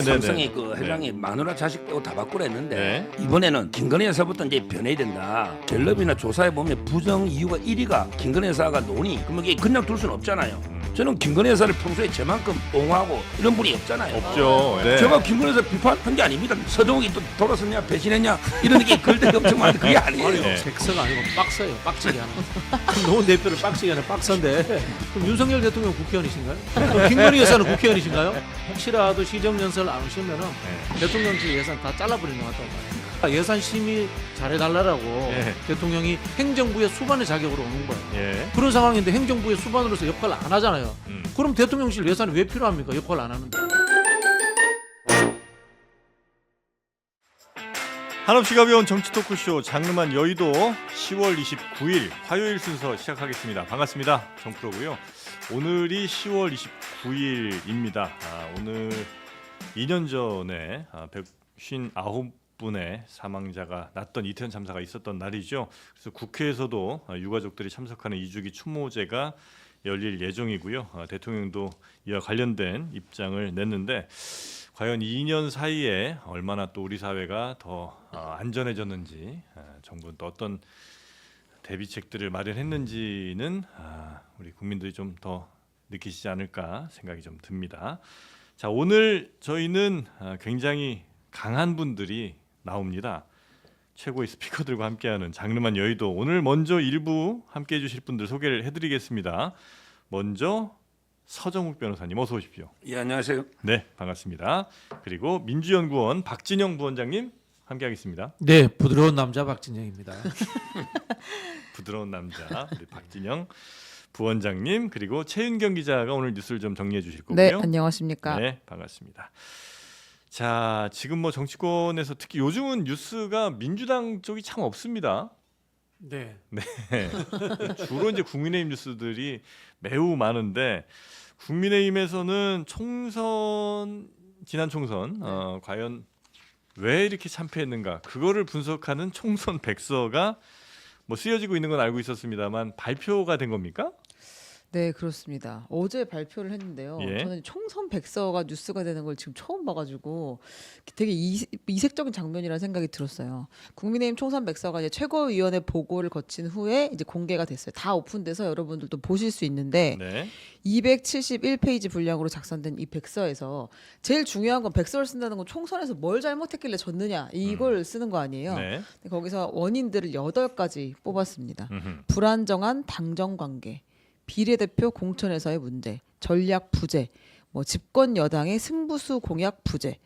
삼성의 그 회장이 마누라 자식 빼고 다 바꾸랬는데 네. 이번에는 김건희 여사부터 이제 변해야 된다. 갤럽이나 조사해 보면 부정 이유가 1위가 김건희 여사가 노니 그러면 이게 그냥 둘 수는 없잖아요. 저는 김건희 여사를 평소에 저만큼 옹호하고 이런 분이 없잖아요. 없죠. 네. 제가 김건희 여사 비판한 게 아닙니다. 서정욱이 또 돌아섰냐 배신했냐 이런 게 글들이 엄청 많은데 그게 아니에요. 네. 백서가 아니고 박서예요. 빡치게 하는 거. 노원 대표를 빡치게 하는 박서인데 그럼 윤석열 대통령 국회의원이신가요? 그럼 김건희 여사는 국회의원이신가요? 혹시라도 시정연설 안 오시면은 대통령실 예산 다 잘라버리는 것 같다고 봐요. 예산 심의 잘해달라고 대통령이 행정부의 수반의 자격으로 오는 거예요. 예. 그런 상황인데 행정부의 수반으로서 역할을 안 하잖아요. 그럼 대통령실 예산이 왜 필요합니까? 역할을 안 하는데. 한없이 가벼운 정치 토크쇼 장르만 여의도 10월 29일 화요일 순서 시작하겠습니다. 반갑습니다. 정프로고요. 오늘이 10월 29일입니다. 오늘 2년 전에 159분의 사망자가 났던 이태원 참사가 있었던 날이죠. 그래서 국회에서도 유가족들이 참석하는 2주기 추모제가 열릴 예정이고요. 대통령도 이와 관련된 입장을 냈는데 과연 2년 사이에 얼마나 또 우리 사회가 더 안전해졌는지, 정부는 또 어떤 대비책들을 마련했는지는 우리 국민들이 좀 더 느끼시지 않을까 생각이 좀 듭니다. 자, 오늘 저희는 굉장히 강한 분들이 나옵니다. 최고의 스피커들과 함께하는 장르만 여의도. 오늘 먼저 일부 함께해 주실 분들 소개를 해드리겠습니다. 먼저 서정욱 변호사님 어서 오십시오. 예, 안녕하세요. 네, 반갑습니다. 그리고 민주연구원 박진영 부원장님 함께하겠습니다. 네, 부드러운 남자 박진영입니다. 부드러운 남자 우리 박진영 부원장님, 그리고 최은경 기자가 오늘 뉴스를 좀 정리해 주실 거고요. 네, 안녕하십니까. 네, 반갑습니다. 자, 지금 뭐 정치권에서 특히 요즘은 뉴스가 민주당 쪽이 참 없습니다. 네. 주로 이제 국민의힘 뉴스들이 매우 많은데 국민의힘에서는 지난 총선 과연 왜 이렇게 참패했는가 그거를 분석하는 총선 백서가 뭐 쓰여지고 있는 건 알고 있었습니다만 발표가 된 겁니까? 네, 그렇습니다. 어제 발표를 했는데요. 예. 저는 총선 백서가 뉴스가 되는 걸 지금 처음 봐가지고 되게 이색적인 장면이라는 생각이 들었어요. 국민의힘 총선 백서가 이제 최고위원회 보고를 거친 후에 이제 공개가 됐어요. 다 오픈돼서 여러분들도 보실 수 있는데 네. 271페이지 분량으로 작성된 이 백서에서 제일 중요한 건 백서를 쓴다는 건 총선에서 뭘 잘못했길래 졌느냐 이걸 쓰는 거 아니에요. 네. 근데 거기서 원인들을 8가지 뽑았습니다. 음흠. 불안정한 당정 관계, 비례대표 공천에서의 문제, 전략 부재, 뭐 집권 여당의 승부수 공약 부재,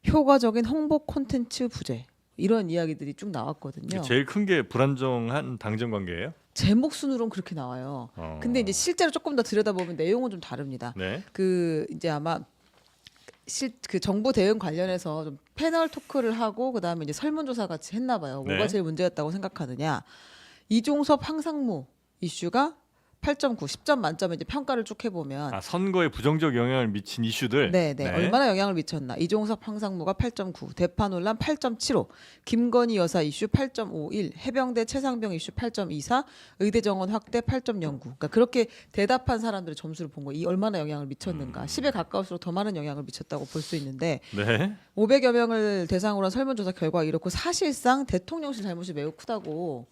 효과적인 홍보 콘텐츠 부재, 이런 이야기들이 쭉 나왔거든요. 제일 큰 게 불안정한 당정 관계예요? 제목 순으로는 그렇게 나와요. 근데 이제 실제로 조금 더 들여다보면 내용은 좀 다릅니다. 네. 그 이제 아마 그 정부 대응 관련해서 좀 패널 토크를 하고 그다음에 이제 설문조사 같이 했나 봐요. 뭐가 네. 제일 문제였다고 생각하느냐. 이종섭 황상무 이슈가 8.9, 10점 만점에 이제 평가를 쭉 해보면 선거에 부정적 영향을 미친 이슈들. 네. 얼마나 영향을 미쳤나. 이종섭 황상무가 8.9, 대파 논란 8.75, 김건희 여사 이슈 8.51, 해병대 최상병 이슈 8.24, 의대 정원 확대 8.09. 그러니까 그렇게 대답한 사람들의 점수를 본 거예요. 이 얼마나 영향을 미쳤는가. 10에 가까울수록 더 많은 영향을 미쳤다고 볼 수 있는데 네. 500여 명을 대상으로 한 설문조사 결과가 이렇고 사실상 대통령실 잘못이 매우 크다고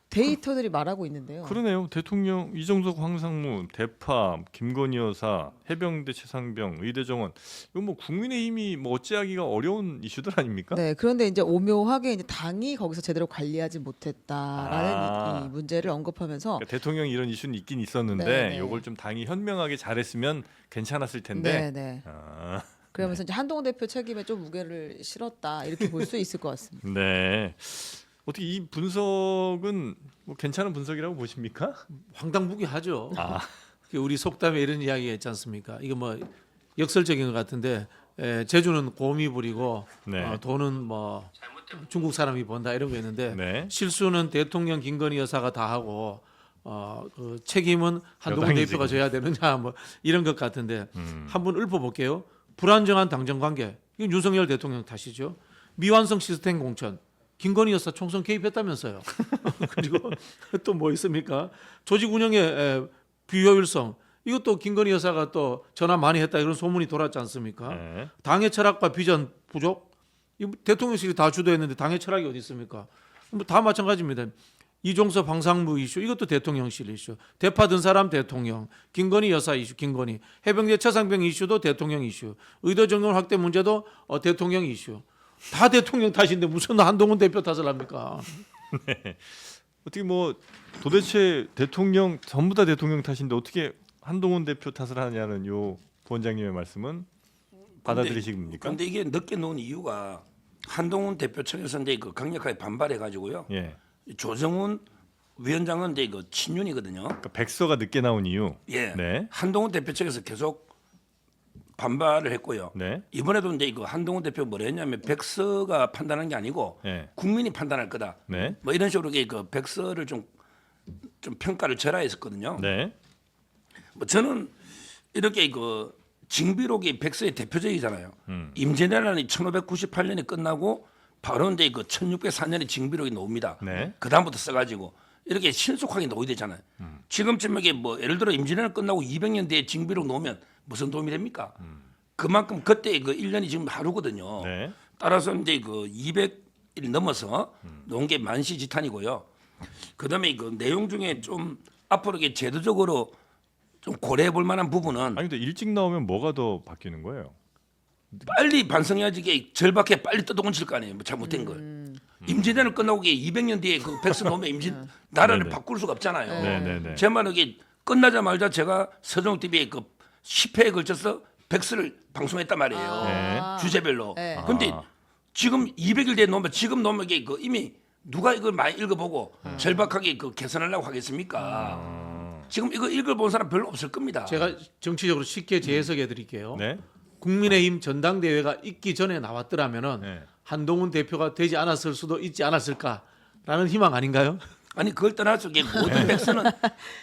데이터들이 말하고 있는데요. 그러네요. 대통령 이종석, 황상무, 대파, 김건희 여사, 해병대 최상병, 의대 정원. 이건 뭐 국민의힘이 뭐 어찌하기가 어려운 이슈들 아닙니까? 네, 그런데 이제 오묘하게 이제 당이 거기서 제대로 관리하지 못했다라는 이 문제를 언급하면서 그러니까 대통령이 이런 이슈는 있긴 있었는데 네. 이걸 좀 당이 현명하게 잘했으면 괜찮았을 텐데. 네. 아, 그러면서 이제 한동훈 대표 책임에 좀 무게를 실었다 이렇게 볼 수 있을 것 같습니다. 네. 어떻게 이 분석은 뭐 괜찮은 분석이라고 보십니까? 황당무계하죠. 우리 속담에 이런 이야기가 있지 않습니까? 이거 뭐 역설적인 것 같은데 제주는 곰이 부리고 네. 돈은 뭐 중국 사람이 번다 이런 거 있는데 네. 실수는 대통령 김건희 여사가 다 하고 그 책임은 한동훈 여당이 대표가 지금. 져야 되느냐 뭐 이런 것 같은데 한번 읊어볼게요. 불안정한 당정관계 이건 윤석열 대통령 탓이죠. 미완성 시스템 공천 김건희 여사 총선 개입했다면서요. 그리고 또 뭐 있습니까? 조직 운영의 비효율성 이것도 김건희 여사가 또 전화 많이 했다 이런 소문이 돌았지 않습니까? 네. 당의 철학과 비전 부족? 이 대통령실이 다 주도했는데 당의 철학이 어디 있습니까? 뭐 다 마찬가지입니다. 이종섭 황상무 이슈 이것도 대통령실 이슈. 대파 든 사람 대통령. 김건희 여사 이슈 김건희. 해병대 최상병 이슈도 대통령 이슈. 의도 정권 확대 문제도 대통령 이슈. 다 대통령 탓인데 무슨 한동훈 대표 탓을 합니까? 어떻게 뭐 도대체 대통령 전부 다 대통령 탓인데 어떻게 한동훈 대표 탓을 하냐는 요 부원장님의 말씀은 받아들이십니까? 그런데 이게 늦게 놓은 이유가 한동훈 대표 측에서 이제 그 강력하게 반발해 가지고요. 예. 조정훈 위원장은 이제 그 친윤이거든요. 그러니까 백서가 늦게 나온 이유. 예. 네. 한동훈 대표 측에서 계속 반발을 했고요. 네. 이번에도 이제 그 한동훈 대표 뭐라 했냐면 백서가 판단한 게 아니고 예. 국민이 판단할 거다. 네. 뭐 이런 식으로 그 백서를 좀 평가를 절하했었거든요. 네. 뭐 저는 이렇게 그 징비록이 백서의 대표적이잖아요. 임진왜란이 1598년에 끝나고 바로 이제 그 1604년에 징비록이 나옵니다. 네. 그 다음부터 써가지고 이렇게 신속하게 나오게 되잖아요. 지금쯤 이게 뭐 예를 들어 임진왜란 끝나고 200년 뒤에 징비록 나오면 무슨 도움이 됩니까? 그만큼 그때 그 1년이 지금 하루거든요. 네. 따라서 이제 그 200일 넘어서 놓은 게 만시지탄이고요. 그다음에 그 내용 중에 좀 앞으로 이게 제도적으로 좀 고려해 볼 만한 부분은 아니 근데 일찍 나오면 뭐가 더 바뀌는 거예요? 빨리 반성해야지 이게 절박해 빨리 떠도곤칠 거 아니에요. 뭐 잘못된 걸. 임진왜란 끝나고 이게 200년 뒤에 그 백서 놓으면 나라를 네네. 바꿀 수가 없잖아요. 네네네. 제 말은 이게 끝나자마자 제가 서정 TV에 그 10회에 걸쳐서 백서를 방송했단 말이에요. 네. 주제별로. 네. 근데 아. 지금 200일 뒤에 놓으면 지금 놓으면 이게 그 이미 누가 이걸 많이 읽어보고 절박하게 그 개선하려고 하겠습니까? 지금 이거 읽어본 사람 별로 없을 겁니다. 제가 정치적으로 쉽게 재해석해 드릴게요. 네. 국민의힘 전당대회가 있기 전에 나왔더라면은 네. 한동훈 대표가 되지 않았을 수도 있지 않았을까라는 희망 아닌가요? 아니 그걸 떠나서 이게 모든 백서는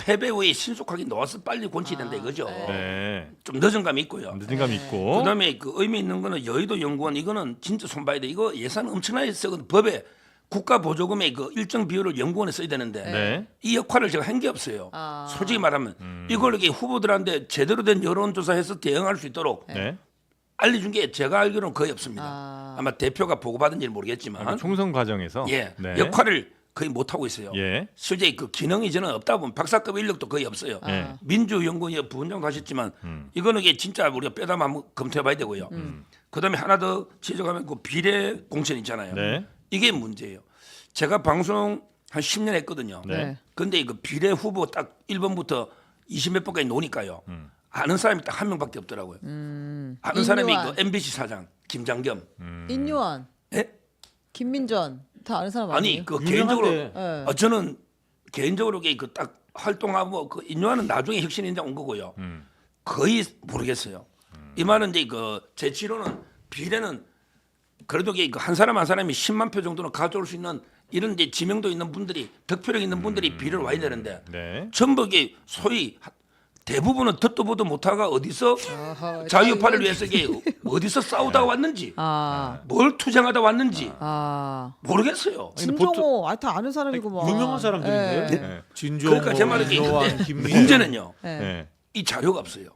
패배 후에 신속하게 나와서 빨리 권치된다 이거죠. 네. 좀 늦은 감이 있고요. 늦은 감이 있고. 그다음에 그 의미 있는 거는 여의도 연구원 이거는 진짜 손봐야 돼. 이거 예산 엄청나게 쓰거든. 법에 국가 보조금의 그 일정 비율을 연구원에 써야 되는데 네. 이 역할을 제가 한 게 없어요. 아. 솔직히 말하면 이걸 이렇게 후보들한테 제대로 된 여론조사해서 대응할 수 있도록 네. 알려준 게 제가 알기로는 거의 없습니다. 아. 아마 대표가 보고받은지는 모르겠지만 아, 총선 과정에서 예 네. 역할을 거의 못 하고 있어요. 예. 실제 그 기능이 저는 없다 보면 박사급 인력도 거의 없어요. 예. 민주연구원 부원장도 하셨지만 이거는 이게 진짜 우리가 빼다 한번 검토해봐야 되고요. 그다음에 하나 더 지적하면 그 비례 공천 있잖아요. 네. 이게 문제예요. 제가 방송 한 10년 했거든요. 네. 근데 그 비례 후보 딱 1번부터 20몇 번까지 노니까요. 아는 사람이 딱 한 명밖에 없더라고요. 아는 사람이 인요한. 그 MBC 사장 김장겸. 인요한, 예? 김민전 다 아는 사람 아니에요? 아니 그 개인적으로 유명한데. 예. 저는 개인적으로 그 딱 활동하고 그 인요한은 나중에 혁신인장 온 거고요. 거의 모르겠어요. 이 말은 이제 그 제 치로는 비례는 그래도 한 사람 한 사람이 10만 표 정도는 가져올 수 있는 이런 이제 지명도 있는 분들이 득표력 있는 분들이 비례를 와야 되는데 네. 전부 이게 소위 대부분은 듣도 보도 못하가 어디서 아하, 자유파를 이건- 위해서 이게 어디서 싸우다 왔는지 아, 뭘 투쟁하다 왔는지 모르겠어요. 진종호, 다 아는 사람이구만. 유명한 사람들인데. 예. 네. 진종호, 그러니까 제 말은 이게 인요한, 근데 김민전. 문제는요. 예. 네. 이 자료가 없어요.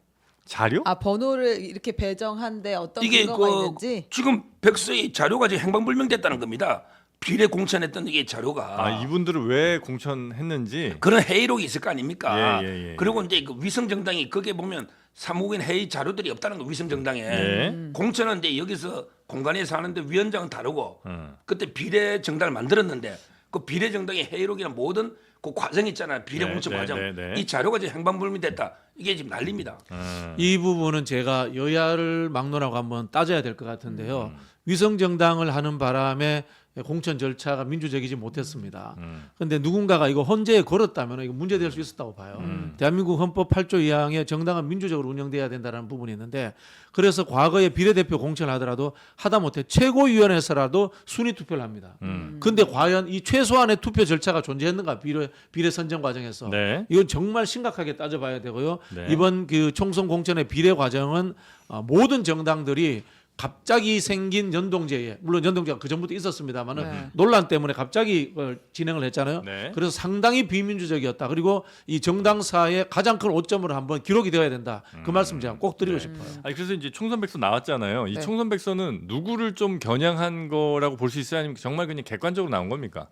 자료? 아 번호를 이렇게 배정한데 어떤 이게 근거가 그 있는지. 지금 백서의 자료가 지금 행방불명됐다는 겁니다. 비례 공천했던 이게 자료가 아, 이분들을 왜 공천했는지. 그런 회의록이 있을 거 아닙니까? 예. 그리고 이제 그 위성 정당이 거기에 보면 사무국인 회의 자료들이 없다는 거 위성 정당에 네. 공천은 이제 여기서 공간에서 하는데 위원장은 다르고 그때 비례 정당을 만들었는데 그 비례 정당의 회의록이나 모든 그 과정 있잖아요. 비례 네, 공천 네, 과정 네, 네. 이 자료가 지금 행방불명됐다. 이게 지금 난립니다. 이 부분은 제가 여야를 막론하고 한번 따져야 될 것 같은데요. 위성 정당을 하는 바람에 공천 절차가 민주적이지 못했습니다. 그런데 누군가가 이거 헌재에 걸었다면 이거 문제될 수 있었다고 봐요. 대한민국 헌법 8조 2항에 정당은 민주적으로 운영돼야 된다는 부분이 있는데 그래서 과거에 비례대표 공천을 하더라도 하다못해 최고위원회에서라도 순위 투표를 합니다. 그런데 과연 이 최소한의 투표 절차가 존재했는가 비례 선정 과정에서 네. 이건 정말 심각하게 따져봐야 되고요. 네. 이번 그 총선 공천의 비례 과정은 모든 정당들이 갑자기 생긴 연동제에 물론 연동제가 그 전부터 있었습니다만은 네. 논란 때문에 갑자기 진행을 했잖아요. 네. 그래서 상당히 비민주적이었다. 그리고 이 정당사의 가장 큰 오점으로 한번 기록이 되어야 된다. 그 말씀 제가 꼭 드리고 싶어요. 아니 그래서 이제 총선 백서 나왔잖아요. 이 네. 총선 백서는 누구를 좀 겨냥한 거라고 볼 수 있어요? 아니면 정말 그냥 객관적으로 나온 겁니까?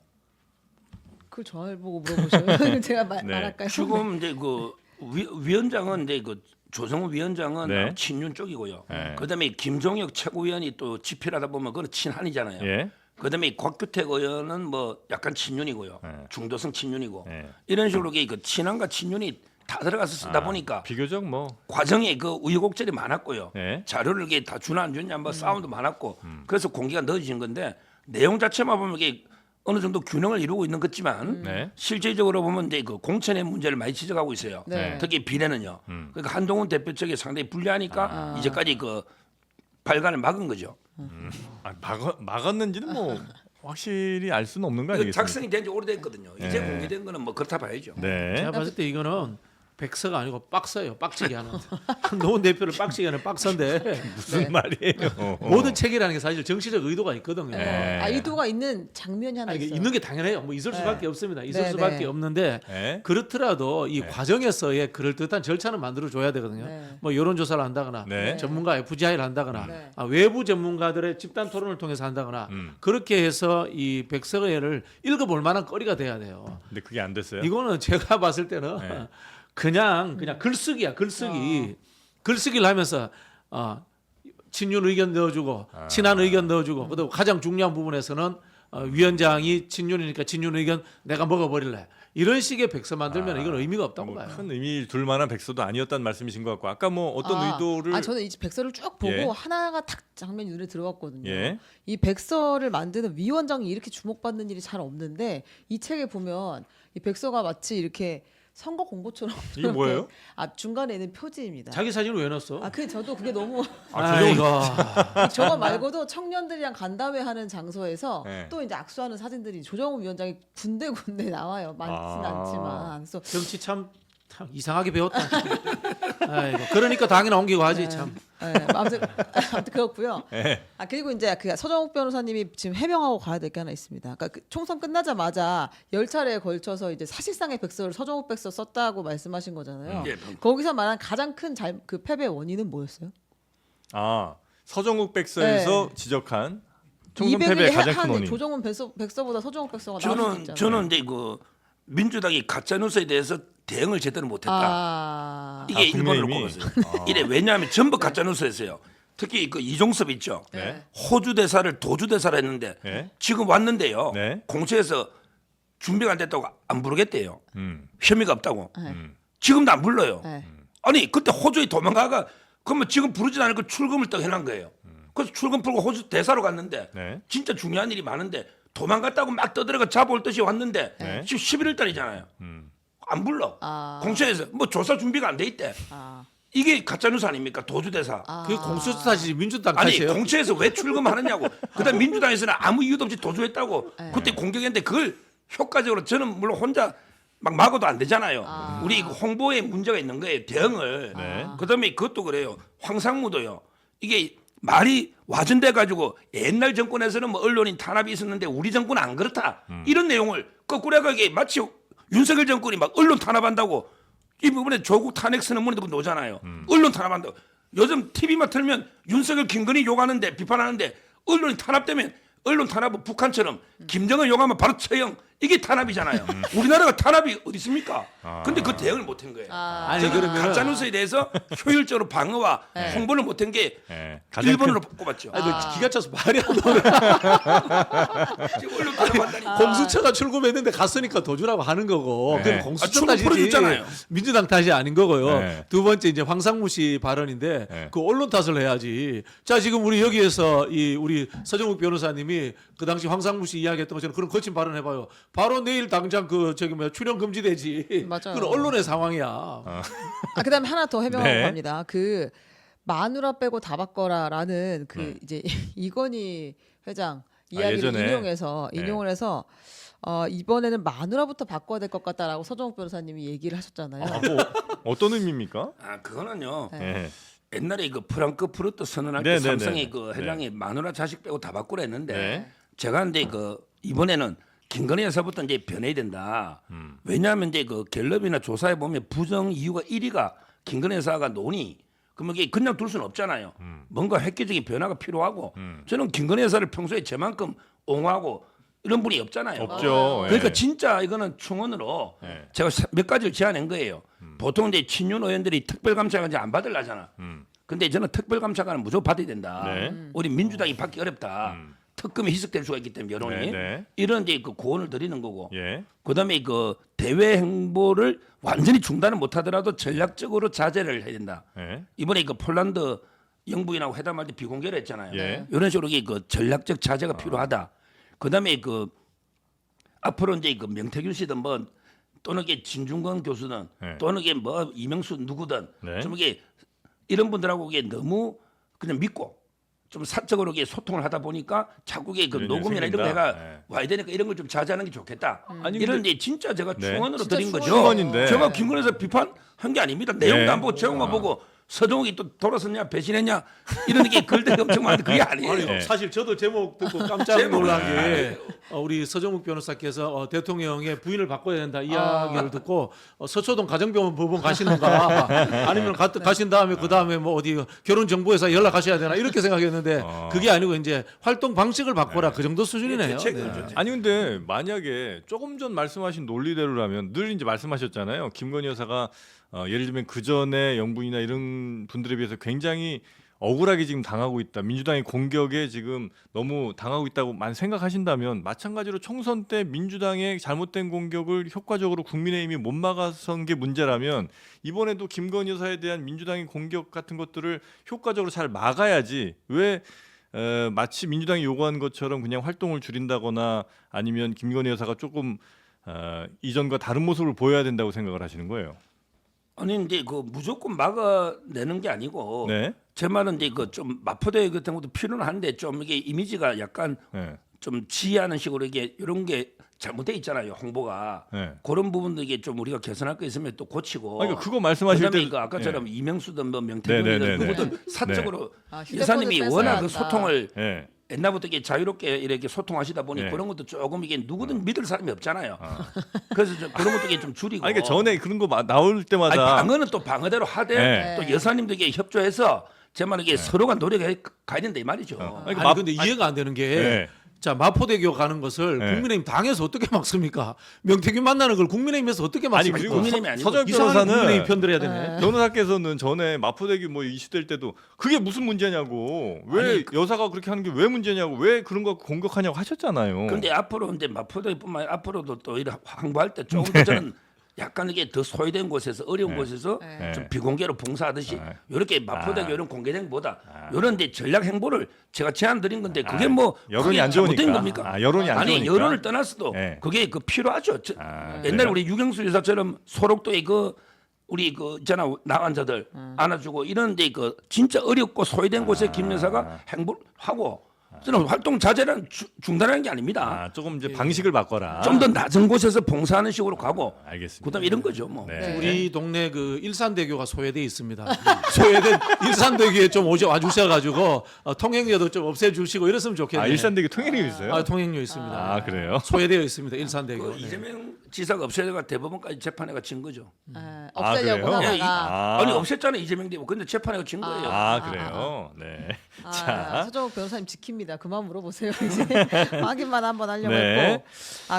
그걸 저를 보고 물어보셔요. 제가 네. 말할까요? 지금 이제 그 위원장은 이제 그 조성우 위원장은 네. 친윤 쪽이고요. 네. 그다음에 김종혁 최고위원이 또 집필하다 보면 그건 친한이잖아요. 예. 그다음에 곽규택 의원은 뭐 약간 친윤이고요. 네. 중도성 친윤이고 네. 이런 식으로 그 친한과 친윤이 다 들어가서 쓰다 보니까 비교적 뭐 과정에 그 우여곡절이 많았고요. 네. 자료를 이게 다 주나 안 주냐 뭐 싸움도 많았고 그래서 공개가 늦어진 건데 내용 자체만 보면 이게 어느 정도 균형을 이루고 있는 것지만 네. 실질적으로 보면 이제 그 공천의 문제를 많이 지적하고 있어요. 네. 특히 비례는요. 그러니까 한동훈 대표 쪽에 상당히 불리하니까 이제까지 그 발간을 막은 거죠. 아, 막았는지는 뭐 확실히 알 수는 없는 거 이거 아니겠습니까? 작성이 된 지 오래됐거든요. 이제 네. 공개된 거는 뭐 그렇다 봐야죠. 네. 제가 봤을 때 이거는 백서가 아니고 박스예요. 빡치게 하는. 한동훈 대표를 빡치게 하는 박스인데 무슨 말이에요? 모든 책이라는 게 사실 정치적 의도가 있거든요. 네. 의도가 있는 장면이 하나 아니, 이게 있어요. 있는 게 당연해요. 뭐 있을 수밖에 없습니다. 있을 네, 수밖에 네. 없는데 네. 그렇더라도 이 과정에서의 그럴 듯한 절차는 만들어 줘야 되거든요. 네. 뭐 여론 조사를 한다거나 네. 전문가 FGI를 한다거나 네. 외부 전문가들의 집단 토론을 통해서 한다거나 그렇게 해서 이 백서회를 읽어볼 만한 거리가 돼야 돼요. 근데 그게 안 됐어요. 이거는 제가 봤을 때는 네. 그냥 글쓰기야 글쓰기를 하면서 친윤 의견 넣어주고 친한 의견 넣어주고 그다음 가장 중요한 부분에서는 위원장이 친윤이니까 친윤 의견 내가 먹어버릴래 이런 식의 백서 만들면 이건 의미가 없다고 봐요. 큰 의미 둘 만한 백서도 아니었다는 말씀이신 것 같고 아까 뭐 어떤 의도를 저는 이 백서를 쭉 보고 예. 하나가 딱 장면이 눈에 들어왔거든요. 예. 이 백서를 만드는 위원장이 이렇게 주목받는 일이 잘 없는데 이 책에 보면 이 백서가 마치 이렇게 선거 공보처럼 이게 이렇게 뭐예요? 중간에 있는 표지입니다. 자기 사진을 왜 넣었어? 저도 그게 너무 이거 저거 말고도 청년들이랑 간담회 하는 장소에서 네. 또 이제 악수하는 사진들이 조정우 위원장이 군데군데 나와요. 많지는 않지만. 그래서 정치 참 이상하게 배웠다. 아이고, 그러니까 당이나 옮기고 하지 참. 아무튼 그렇고요. 예. 그리고 이제 그 서정욱 변호사님이 지금 해명하고 가야 될 게 하나 있습니다. 그러니까 그 총선 끝나자마자 10차례에 걸쳐서 이제 사실상의 백서를 서정욱 백서 썼다고 말씀하신 거잖아요. 예. 거기서 말한 가장 큰 그 패배 원인은 뭐였어요? 서정욱 백서에서 지적한 총선 패배의 가장 큰 원인. 조정훈 백서보다 서정욱 백서가 나을 수도 있잖아요. 저는 이제 그 민주당이 가짜 뉴스에 대해서 대응을 제대로 못했다. 이게 일본으로 국민의힘이? 꼽았어요. 이래 왜냐하면 전부 가짜 뉴스였어요. 특히 그 이종섭 있죠. 네. 호주 대사를 도주 대사를 했는데 네. 지금 왔는데요. 네. 공처에서 준비가 안 됐다고 안 부르겠대요. 음. 혐의가 없다고. 네. 지금도 안 불러요. 네. 아니 그때 호주에 도망가가 그러면 지금 부르지 않을 거 출금을 딱 해놓은 거예요. 그래서 출금 풀고 호주 대사로 갔는데 네. 진짜 중요한 일이 많은데 도망갔다고 막 떠들어가 잡아올 듯이 왔는데 네. 지금 11월 달이잖아요. 안 불러. 아. 공처에서 뭐 조사 준비가 안 돼 있대. 아. 이게 가짜 뉴스 아닙니까? 도주 대사. 그게 공수처 탓이지 민주당 아니 탓이에요. 공처에서 왜 출금하느냐고. 그다음 민주당에서는 아무 이유도 없이 도주했다고. 네. 그때 공격했는데 그걸 효과적으로 저는 물론 혼자 막 막아도 안 되잖아요. 우리 그 홍보에 문제가 있는 거예요. 대응을. 네. 그다음에 그것도 그래요. 황상무도요. 이게 말이 와전돼 가지고 옛날 정권에서는 뭐 언론인 탄압이 있었는데 우리 정권은 안 그렇다. 이런 내용을 거꾸로 해가게 마치 윤석열 정권이 막 언론 탄압한다고 이 부분에 조국 탄핵 선언문에도 나오잖아요. 언론 탄압한다고. 요즘 TV만 틀면 윤석열 김건희 욕하는데 비판하는데 언론이 탄압되면 언론 탄압은 북한처럼 김정은 욕하면 바로 처형. 이게 탄압이잖아요. 우리나라가 탄압이 어디 있습니까? 근데 그 대응을 못한 거예요. 아니 저는 그러면 가짜 뉴스에 대해서 효율적으로 방어와 홍보를 못한 게 예. 가장 일본으로 꼽았죠. 아니, 너 기가 차서 말이 안 나오네. 지금 언론 탄압한다니까. 공수처가 출금했는데 갔으니까 도주라고 하는 거고. 네. 그건 공수처 출금 탓이지. 풀어줬잖아요. 민주당 탓이 아닌 거고요. 네. 두 번째 이제 황상무 씨 발언인데 네. 그 언론 탓을 해야지. 자 지금 우리 여기에서 우리 서정욱 변호사님이 그 당시 황상무 씨 이야기했던 것처럼 그런 거친 발언 해봐요. 바로 내일 당장 출연 금지되지. 맞아요. 그건 언론의 상황이야. 그다음에 하나 더 해명하고 네. 갑니다. 그 마누라 빼고 다 바꿔라라는 그 네. 이제 이건희 회장 이야기를 예전에. 인용을 해서 이번에는 마누라부터 바꿔야 될 것 같다라고 서정욱 변호사님이 얘기를 하셨잖아요. 어떤 의미입니까? 그거는요. 네. 예. 옛날에 그 프랑크푸르트 선언할 때 네네네네. 삼성의 그 회장이 마누라 자식 빼고 다 바꾸라 했는데 네. 제가 근데 그 이번에는 김건희 여사부터 이제 변해야 된다. 왜냐하면 이제 그 갤럽이나 조사해 보면 부정 이유가 1위가 김건희 여사가 노니 그러면 이게 그냥 둘 수는 없잖아요. 뭔가 획기적인 변화가 필요하고 저는 김건희 여사를 평소에 저만큼 옹호하고 이런 분이 없잖아요. 없죠. 그러니까 예. 진짜 이거는 충원으로 예. 제가 몇 가지를 제안한 거예요. 보통 이제 친윤 의원들이 특별감찰관 이제 안 받으려잖아. 근데 저는 특별감찰관은 무조건 받아야 된다. 네. 우리 민주당이 받기 어렵다. 특검이 희석될 수가 있기 때문에 여론이 네, 네. 이런 이제 그 고언을 드리는 거고. 예. 그다음에 그 대외 행보를 완전히 중단을 못하더라도 전략적으로 자제를 해야 된다. 예. 이번에 그 폴란드 영부인하고 회담할 때 비공개를 했잖아요. 예. 이런 식으로 이게 그 전략적 자제가 필요하다. 그다음에 그 앞으로 이제 그 명태균 씨든 뭐 또는 이게 진중권 교수든 네. 또는 이게 뭐 이명수 누구든 네. 좀 이게 이런 분들하고 이게 너무 그냥 믿고 좀 사적으로 이게 소통을 하다 보니까 자꾸 이게 그 이런 일이 녹음이나 이런 거 생긴다. 해가 네. 와야 되니까 이런 걸 좀 자제하는 게 좋겠다. 아니, 이런 근데- 이제 진짜 제가 네. 충원으로 진짜 드린 거죠. 충원인데. 제가 김건희에서 비판한 게 아닙니다. 내용도 네. 안 보고 제목만 보고 서정욱이 또 돌아섰냐 배신했냐 이런 게 글들이 엄청 많은데 그게 아니에요. 아니 네. 사실 저도 제목 듣고 깜짝 제목. 놀란 게 우리 서정욱 변호사께서 대통령의 부인을 바꿔야 된다 이야기를 듣고 서초동 가정병원 법원 가시는가 아니면 가신 다음에 그 다음에 뭐 어디 결혼정보회사 연락하셔야 되나 이렇게 생각했는데 그게 아니고 이제 활동 방식을 바꿔라 그 정도 수준이네요. 대책이죠. 아니 근데 만약에 조금 전 말씀하신 논리대로라면 늘 이제 말씀하셨잖아요. 김건희 여사가 예를 들면 그 전에 영부인이나 이런 분들에 비해서 굉장히 억울하게 지금 당하고 있다. 민주당의 공격에 지금 너무 당하고 있다고만 생각하신다면 마찬가지로 총선 때 민주당의 잘못된 공격을 효과적으로 국민의힘이 못 막아선 게 문제라면 이번에도 김건희 여사에 대한 민주당의 공격 같은 것들을 효과적으로 잘 막아야지 왜 마치 민주당이 요구한 것처럼 그냥 활동을 줄인다거나 아니면 김건희 여사가 조금 이전과 다른 모습을 보여야 된다고 생각을 하시는 거예요. 아니 이제 그 무조건 막아내는 게 아니고 네. 제 말은 이제 그 좀 마포대 같은 것도 필요는 한데 좀 이게 이미지가 약간 네. 좀 지휘하는 식으로 이게 이런 게 잘못돼 있잖아요 홍보가 네. 그런 부분도 이게 좀 우리가 개선할 거 있으면 또 고치고. 그러니까 그거 말씀하실 그다음에 때 그 아까처럼 예. 이명수든 뭐 네, 명태균이든 네, 네, 누구든 사적으로 아, 휴대폰을 여사님이 뺏어야 워낙 그 한다. 소통을 예. 옛날부터 이게 자유롭게 이렇게 소통하시다 보니 네. 그런 것도 조금 이게 누구든 믿을 사람이 없잖아요. 그래서 좀 그런 것도 이게 좀 줄이고. 아니 그러니까 전에 그런 거 나올 아니, 때마다 방어는 또 방어대로 하되 네. 또 여사님도 이게 협조해서 제 말은 이게 서로가 노력해 가야 된다 이 말이죠. 그러니까 아니 근데 이해가 안 되는 게 네. 자 마포대교 가는 것을 네. 국민의힘 당에서 어떻게 막습니까? 명태균 만나는 걸 국민의힘에서 어떻게 아니 막습니까? 그리고 국민의힘이 아니고 서정 이상하게 국민의힘 변호사는 편들어야 되네. 변호사께서는 전에 마포대교 뭐 이슈될 때도 그게 무슨 문제냐고 왜 아니, 여사가 그렇게 하는 게 왜 문제냐고 왜 그런 거 공격하냐고 하셨잖아요. 근데 앞으로 이제 마포대뿐만 아니라 앞으로도 또 이런 항보할 때 조금 더 저는 약간 이게 더 소외된 곳에서 어려운 곳에서 네. 좀 비공개로 봉사하듯이 네. 이렇게 마포대교 이런 공개적보다 이런 이제 전략 행보를 제가 제안 드린 건데 그게 뭐 여론이 그게 안 잘못된 좋으니까. 겁니까? 아, 여론이 안 아니 좋으니까. 여론을 떠났어도 네. 그게 그 필요하죠. 그래요? 옛날 우리 유경수 여사처럼 소록도에 그 우리 그 있잖아 나환자들 안아주고 이런데 그 진짜 어렵고 소외된 곳에 김 여사가 행보하고 저는 활동 자제는 중단하는 게 아닙니다. 아, 조금 이제 방식을 바꿔라. 좀 더 낮은 곳에서 봉사하는 식으로 가고 알겠습니다. 그다음에 이런 거죠 뭐. 네. 우리 동네 그 일산대교가 소외돼 있습니다. 소외된 일산대교에 좀 와주셔가지고 통행료도 좀 없애주시고 이랬으면 좋겠네요. 아 일산대교 통행료 있어요? 아, 통행료 있습니다. 아, 그래요? 소외되어 있습니다. 일산대교. 그 네. 이재명 지사가 없애다가 대법원까지 재판에가 진 거죠. 아, 아, 없애려고 그래요? 예, 하다가 아니 없앴잖아요 이재명 대법. 근데 재판에가 진 거예요. 아, 그래요? 네. 자. 서정욱 변호사님 지킵니다. 그만 물어보세요. 이제 확인만 한번 하려고 네. 했고.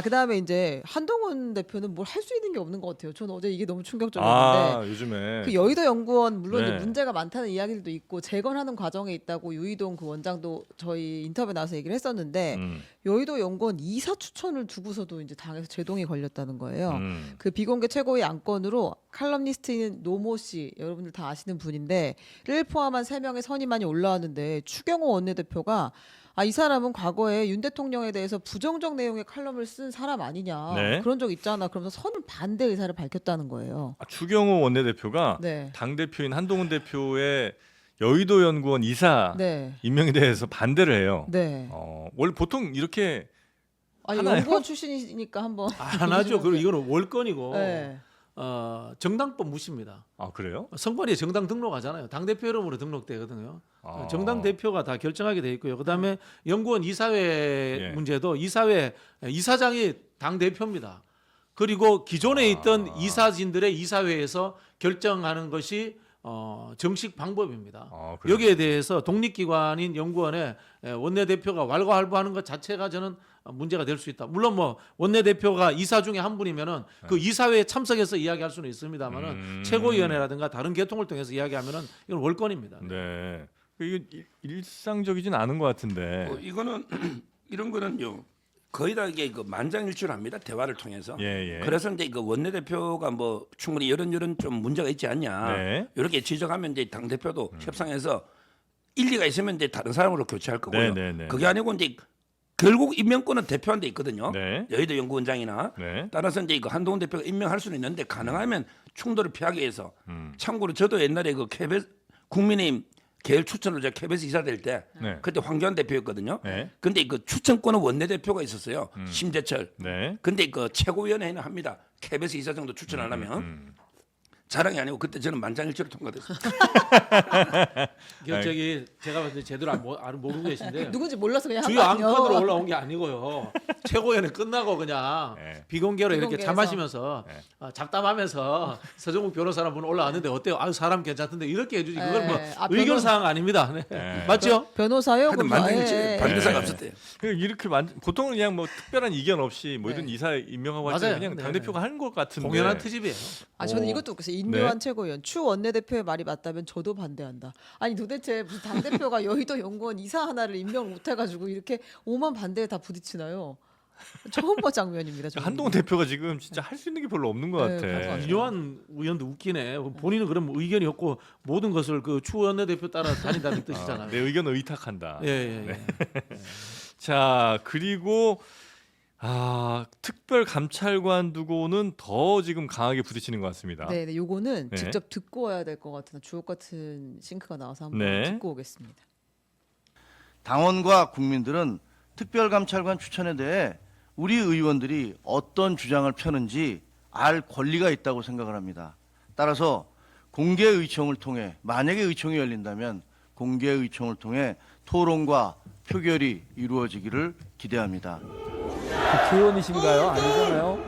그다음에 이제 한동훈 대표는 뭘 할 수 있는 게 없는 것 같아요. 저는 어제 이게 너무 충격적이었는데. 아, 요즘에 그 여의도 연구원 물론 이제 네. 문제가 많다는 이야기들도 있고 재건하는 과정에 있다고 유이동 그 원장도 저희 인터뷰 나와서 얘기를 했었는데 여의도 연구원 이사 추천을 두고서도 이제 당에서 제동이 걸렸다는 거예요. 그 비공개 최고위 안건으로 칼럼니스트인 노모 씨 여러분들 다 아시는 분인데 를 포함한 3명의 선임안이 올라왔는데 추경호 원내대표가 이 사람은 과거에 윤 대통령에 대해서 부정적 내용의 칼럼을 쓴 사람 아니냐 네. 그런 적 있잖아 그러면서 선임 반대 의사를 밝혔다는 거예요. 추경호 원내대표가 네. 당 대표인 한동훈 대표의 여의도 연구원 이사 네. 임명에 대해서 반대를 해요. 네. 원래 보통 이렇게 아니 하나요? 연구원 출신이니까 한번 안 하죠. 그리고 이거는 월권이고 네. 정당법 무시입니다. 아 그래요? 선관위에 정당 등록하잖아요. 당 대표 이름으로 등록되거든요. 아. 정당 대표가 다 결정하게 돼 있고요. 그다음에 연구원 이사회 예. 문제도 이사회 이사장이 당 대표입니다. 그리고 기존에 있던 이사진들의 이사회에서 결정하는 것이 정식 방법입니다. 그래요? 여기에 대해서 독립기관인 연구원의 원내대표가 왈가왈부하는 것 자체가 저는 문제가 될 수 있다. 물론 뭐 원내대표가 이사 중에 한 분이면은 그 이사회에 참석해서 이야기할 수는 있습니다만은 최고위원회라든가 다른 계통을 통해서 이야기하면은 이건 월권입니다. 네. 이게 일상적이진 않은 것 같은데. 이거는 이런 거는요. 거의 다 이게 그 만장일치합니다. 대화를 통해서. 예. 그래서 이제 그 원내대표가 뭐 충분히 이런 좀 문제가 있지 않냐. 네. 이렇게 지적하면 이제 당 대표도 협상해서 일리가 있으면 이제 다른 사람으로 교체할 거고요. 네. 그게 아니고 이제 결국 임명권은 대표한테 있거든요. 네. 여의도 연구원장이나 네. 따라서 이제 그 한동훈 대표가 임명할 수는 있는데 가능하면 충돌을 피하기 위해서. 참고로 저도 옛날에 그 KBS 국민의힘 계열 추천으로 제가 KBS 이사 될 때 네. 그때 황교안 대표였거든요. 네. 근데 그 추천권은 원내대표가 있었어요. 심재철. 네. 근데 그 최고위원회는 합니다. KBS 이사 정도 추천 안 하면 자랑이 아니고 그때 저는 만장일치로 통과됐어요. 저기 제가 봤을 때 제대로 모르고 계신데 누군지 몰라서 그냥 한 주요 거 아니에요. 안건으로 올라온 게 아니고요. 최고위원회 끝나고 그냥 네. 비공개로 이렇게 비공개에서. 차 마시면서 작담하면서 서정국 변호사라는 분 올라왔는데 어때요? 아유 사람 괜찮던데 이렇게 해주지. 그건 뭐 네. 아, 의견 변호- 사항 아닙니다. 네. 네. 맞죠? 변호사요? 하여튼 그럼 만장일치 예. 반대사가 네. 없었대요. 이렇게 보통은 그냥 뭐 특별한 이견 없이 뭐 이런 네. 이사 임명하고 할 때 맞아요. 그냥 네, 당 대표가 하는 것 같은데. 공연한 트집이에요. 아 저는 오. 이것도 웃겼어요. 인류한 네. 최고위원 추 원내대표의 말이 맞다면 저도 반대한다. 아니 도대체 무슨 당 대표가 여의도 연구원 이사 하나를 임명을 못해가지고 이렇게 오만 반대에 다 부딪히나요? 처음 본 장면입니다. 저는. 한동훈 대표가 지금 진짜 할 수 있는 게 별로 없는 것 네, 같아. 맞아요. 이요한 의원도 웃기네. 본인은 그럼 의견이 없고 모든 것을 그 추 원내대표 따라 다닌다는 뜻이잖아요. 내 의견을 의탁한다. 예. 자 그리고 특별 감찰관 두고는 더 지금 강하게 부딪히는 것 같습니다. 네, 요거는 네. 직접 듣고 와야 될 것 같은 주옥 같은 싱크가 나와서 한번 네. 듣고 오겠습니다. 당원과 국민들은 특별감찰관 추천에 대해 우리 의원들이 어떤 주장을 펴는지 알 권리가 있다고 생각을 합니다. 따라서 공개 의총을 통해 만약에 의총이 열린다면 공개 의총을 통해 토론과 표결이 이루어지기를 기대합니다. 국회의원이신가요? 아니잖아요.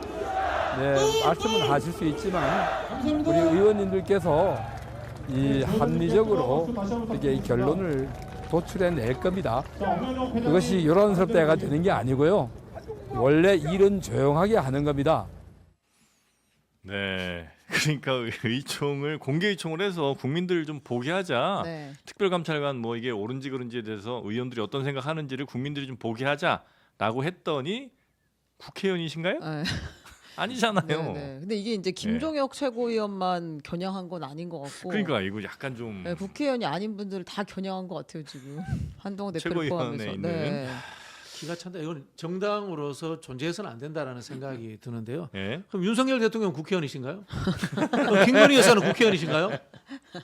네, 말씀은 하실 수 있지만 우리 의원님들께서 이 합리적으로 이렇게 이 결론을 도출해낼 겁니다. 그것이 요란스럽다가 되는 게 아니고요. 원래 일은 조용하게 하는 겁니다. 네. 그러니까 의총을 공개 의총을 해서 국민들 좀 보게 하자. 네. 특별감찰관 뭐 이게 옳은지 그른지에 대해서 의원들이 어떤 생각하는지를 국민들이 좀 보게 하자라고 했더니 국회의원이신가요? 네. 아니잖아요. 네. 근데 이게 이제 김종혁 최고위원만 겨냥한 건 아닌 것 같고. 그러니까 이거 약간 좀 네, 국회의원이 아닌 분들을 다 겨냥한 것 같아요 지금 한동훈 대표를 최고위원회에 포함해서. 있는. 네. 기가 찬다. 이건 정당으로서 존재해서는 안 된다라는 생각이 드는데요. 예. 그럼 윤석열 대통령 국회의원이신가요? 김건희 여사는 국회의원이신가요?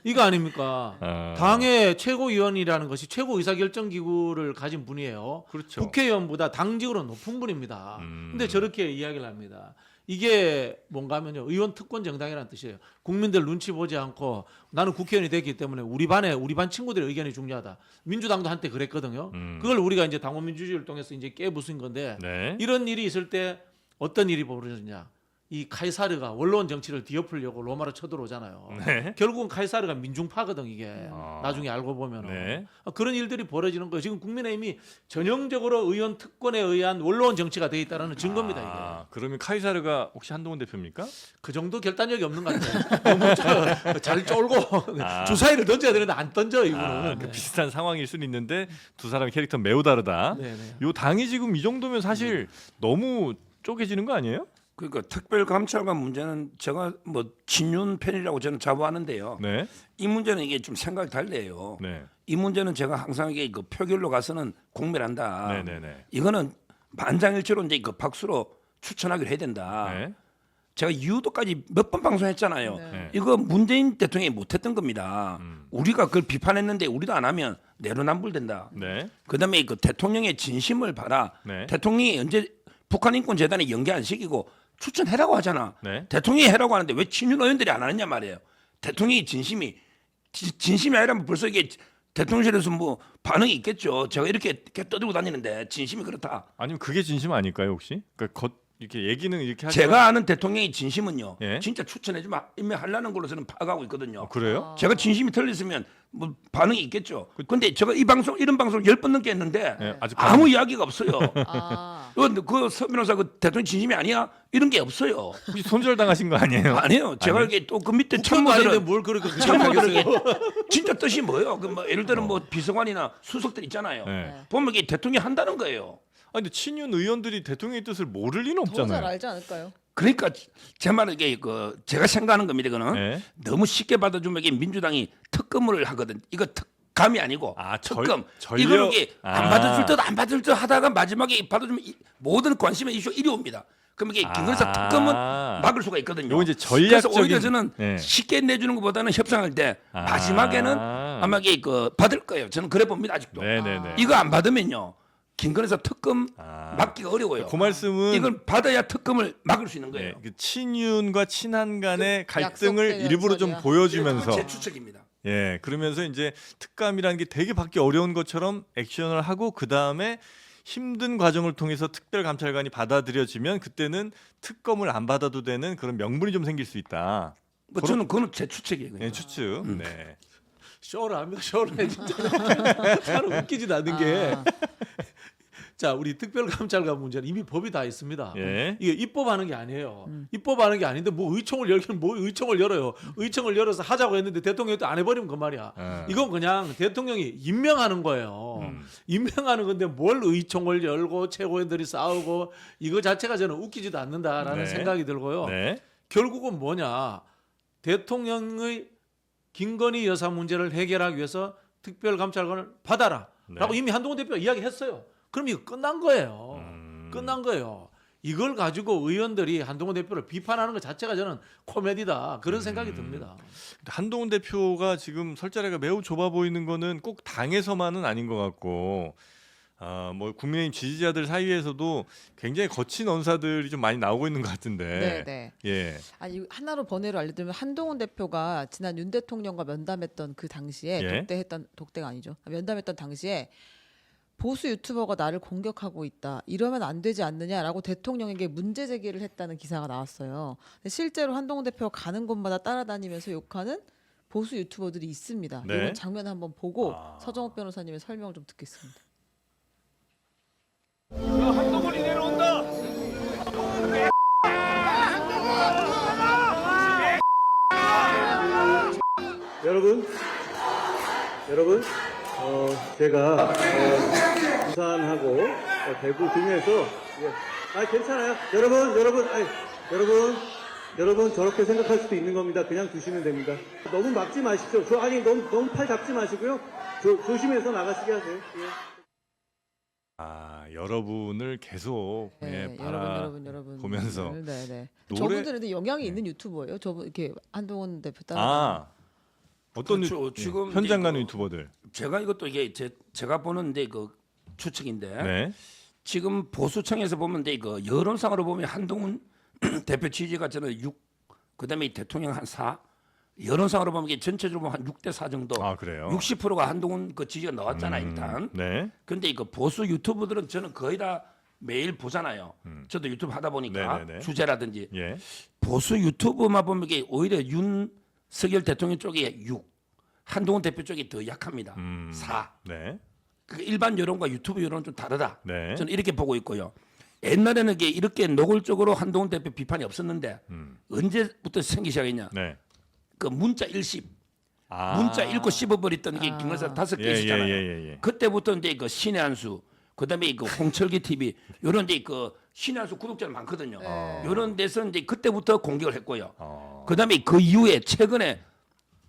이거 아닙니까? 당의 최고위원이라는 것이 최고 의사결정기구를 가진 분이에요. 그렇죠. 국회의원보다 당직으로 높은 분입니다. 근데 저렇게 이야기를 합니다. 이게 뭔가 하면요. 의원 특권 정당이라는 뜻이에요. 국민들 눈치 보지 않고 나는 국회의원이 됐기 때문에 우리 반 친구들의 의견이 중요하다. 민주당도 한때 그랬거든요. 그걸 우리가 이제 당원 민주주의를 통해서 이제 깨부순 건데 네. 이런 일이 있을 때 어떤 일이 벌어졌냐? 이 카이사르가 원로원 정치를 뒤엎으려고 로마로 쳐들어오잖아요. 네. 결국은 카이사르가 민중파거든 이게. 나중에 알고 보면은 네. 그런 일들이 벌어지는 거예요. 지금 국민의힘이 전형적으로 의원 특권에 의한 원로원 정치가 돼 있다는 증거입니다 이게. 그러면 카이사르가 혹시 한동훈 대표입니까? 그 정도 결단력이 없는 것 같아요. 너무 잘 쫄고 주사위를 던져야 되는데 안 던져 이분은. 그 비슷한 상황일 수는 있는데 두 사람의 캐릭터 매우 다르다. 네. 요 당이 지금 이 정도면 사실 너무 쪼개지는 거 아니에요? 그러니까 특별감찰관 문제는 제가 뭐 친윤 편이라고 저는 자부하는데요. 네. 이 문제는 이게 좀 생각이 달라요. 네. 이 문제는 제가 항상 이게 그 표결로 가서는 공멸한다. 네네네. 이거는 만장일치로 이제 그 박수로 추천하기로 해야 된다. 네. 제가 이유도까지 몇 번 방송했잖아요. 네. 이거 문재인 대통령이 못했던 겁니다. 우리가 그걸 비판했는데 우리도 안 하면 내로남불된다. 네. 그다음에 그 대통령의 진심을 봐라. 네. 대통령이 언제 북한 인권 재단에 연계 안 시키고 추천해라고 하잖아. 네. 대통령이 해라고 하는데 왜 친윤 의원들이 안 하느냐 말이에요. 대통령이 진심이 아니라면 벌써 이게 대통령실에서 뭐 반응이 있겠죠. 제가 이렇게 떠들고 다니는데 진심이 그렇다. 아니면 그게 진심 아닐까요 혹시? 그러니까 이렇게 얘기는 이렇게 하지만 제가 아는 대통령의 진심은요. 예? 진짜 추천해주면 임명하려는 걸로 저는 파악하고 있거든요. 그래요? 제가 진심이 틀렸으면 뭐 반응이 있겠죠. 근데 제가 이런 방송 10번 넘게 했는데 예, 아직 아무 이야기가 없어요. 아, 그 변호사 그 대통령 진심이 아니야? 이런 게 없어요. 혹시 손절당하신 거 아니에요? 아니에요. 제가 아니에요? 이게 또 그 밑에 국회의원 아닌데 참모들은 뭘 그렇게 참모들에게 생각하겠어요? 진짜 뜻이 뭐예요? 그 뭐 예를 들어 뭐 비서관이나 수석들 있잖아요. 네. 보면 이게 대통령이 한다는 거예요. 아니 근데 친윤 의원들이 대통령의 뜻을 모를 리는 더 잘 없잖아요. 알지 않을까요? 그러니까 제 말은 이게 그 제가 생각하는 겁니다. 이거는 네. 너무 쉽게 받아주면 이게 민주당이 특검을 하거든. 이거 특감이 아니고 특검. 이거는 이게 안 받아줄 듯 안 받을 듯 하다가 마지막에 받아주면 모든 관심의 이슈 1위 옵니다. 그럼 이게 김건희사 특검은 막을 수가 있거든요. 요거 이제 그래서 전략적인 오히려 저는 네. 쉽게 내주는 것보다는 협상할 때 마지막에는 아마 이게 그 받을 거예요. 저는 그래 봅니다. 아직도. 네네네. 이거 안 받으면요. 김건희사 특검 막기가 어려워요. 그 말씀은 이걸 받아야 특검을 막을 수 있는 거예요. 네, 그 친윤과 친한 간의 갈등을 약속된 일부러 좀 연설이야. 보여주면서 제 추측입니다. 예 그러면서 이제 특감이라는 게 되게 받기 어려운 것처럼 액션을 하고 그 다음에 힘든 과정을 통해서 특별감찰관이 받아들여지면 그때는 특검을 안 받아도 되는 그런 명분이 좀 생길 수 있다. 뭐 저는 그거는 제 추측이에요. 네, 추측. 네. 쇼를 하면 쇼를 해 진짜. 참 웃기지도 않는 게. 아, 자, 우리 특별감찰관 문제는 이미 법이 다 있습니다. 예. 이게 입법하는 게 아니에요. 입법하는 게 아닌데 뭐 의총을 열기는 뭐 의총을 열어요. 의총을 열어서 하자고 했는데 대통령이 또 안 해버리면 그 말이야. 이건 그냥 대통령이 임명하는 거예요. 임명하는 건데 뭘 의총을 열고 최고위원들이 싸우고 이거 자체가 저는 웃기지도 않는다라는 네. 생각이 들고요. 네. 결국은 뭐냐? 대통령의 김건희 여사 문제를 해결하기 위해서 특별감찰관을 받아라. 라고 네. 이미 한동훈 대표가 이야기했어요. 그럼 이거 끝난 거예요. 끝난 거예요. 이걸 가지고 의원들이 한동훈 대표를 비판하는 것 자체가 저는 코미디다. 그런 생각이 듭니다. 한동훈 대표가 지금 설자리가 매우 좁아 보이는 거는 꼭 당에서만은 아닌 것 같고 뭐 국민의힘 지지자들 사이에서도 굉장히 거친 언사들이 좀 많이 나오고 있는 것 같은데. 네. 예. 아니 하나로 번외로 알려드리면 한동훈 대표가 지난 윤 대통령과 면담했던 그 당시에 예? 독대가 아니죠. 면담했던 당시에 보수 유튜버가 나를 공격하고 있다. 이러면 안 되지 않느냐라고 대통령에게 문제 제기를 했다는 기사가 나왔어요. 근데 실제로 한동훈 대표가 가는 곳마다 따라다니면서 욕하는 보수 유튜버들이 있습니다. 네. 이런 장면 한번 보고 서정욱 변호사님의 설명을 좀 듣겠습니다. 여러분, 제가 부산하고 대구 등에서 괜찮아요. 여러분 저렇게 생각할 수도 있는 겁니다. 그냥 두시면 됩니다. 너무 막지 마십시오. 너무 팔 잡지 마시고요. 조심해서 나가시게 하세요. 예. 여러분을 계속 네, 여러분 보면서 네. 노래- 저분들은 영향이 있는 유튜버예요. 저분 이렇게 한동훈 대표 따라. 어떤 그렇죠. 지금 현장 가는 이제 유튜버들. 제가 이것도 이게 제가 보는데 그 추측인데 네. 지금 보수청에서 보면 그 여론상으로 보면 한동훈 대표 지지가 저는 6, 그다음에 대통령 한 4, 여론상으로 보면 이게 전체적으로 보면 한 6대 4 정도. 그래요. 60%가 한동훈 그 지지가 나왔잖아요 일단. 네. 근데 이거 보수 유튜버들은 저는 거의 다 매일 보잖아요. 저도 유튜브 하다 보니까 네네네. 주제라든지 예. 보수 유튜브만 보면 이게 오히려 윤석열 대통령 쪽이 6, 한동훈 대표 쪽이 더 약합니다. 4. 네. 그 일반 여론과 유튜브 여론은 좀 다르다. 네. 저는 이렇게 보고 있고요. 옛날에는 이게 이렇게 노골적으로 한동훈 대표 비판이 없었는데 언제부터 생기기 시작했냐? 네. 그 문자 일십, 문자 읽고 씹어버렸던 이게 김건사 5개 있었잖아요. 예. 그때부터 이제 그 신의 한수, 그다음에 그 홍철기 TV 이런 데 그 신의 한수 구독자는 많거든요. 이런 데서 이제 그때부터 공격을 했고요. 그다음에 그 이후에 최근에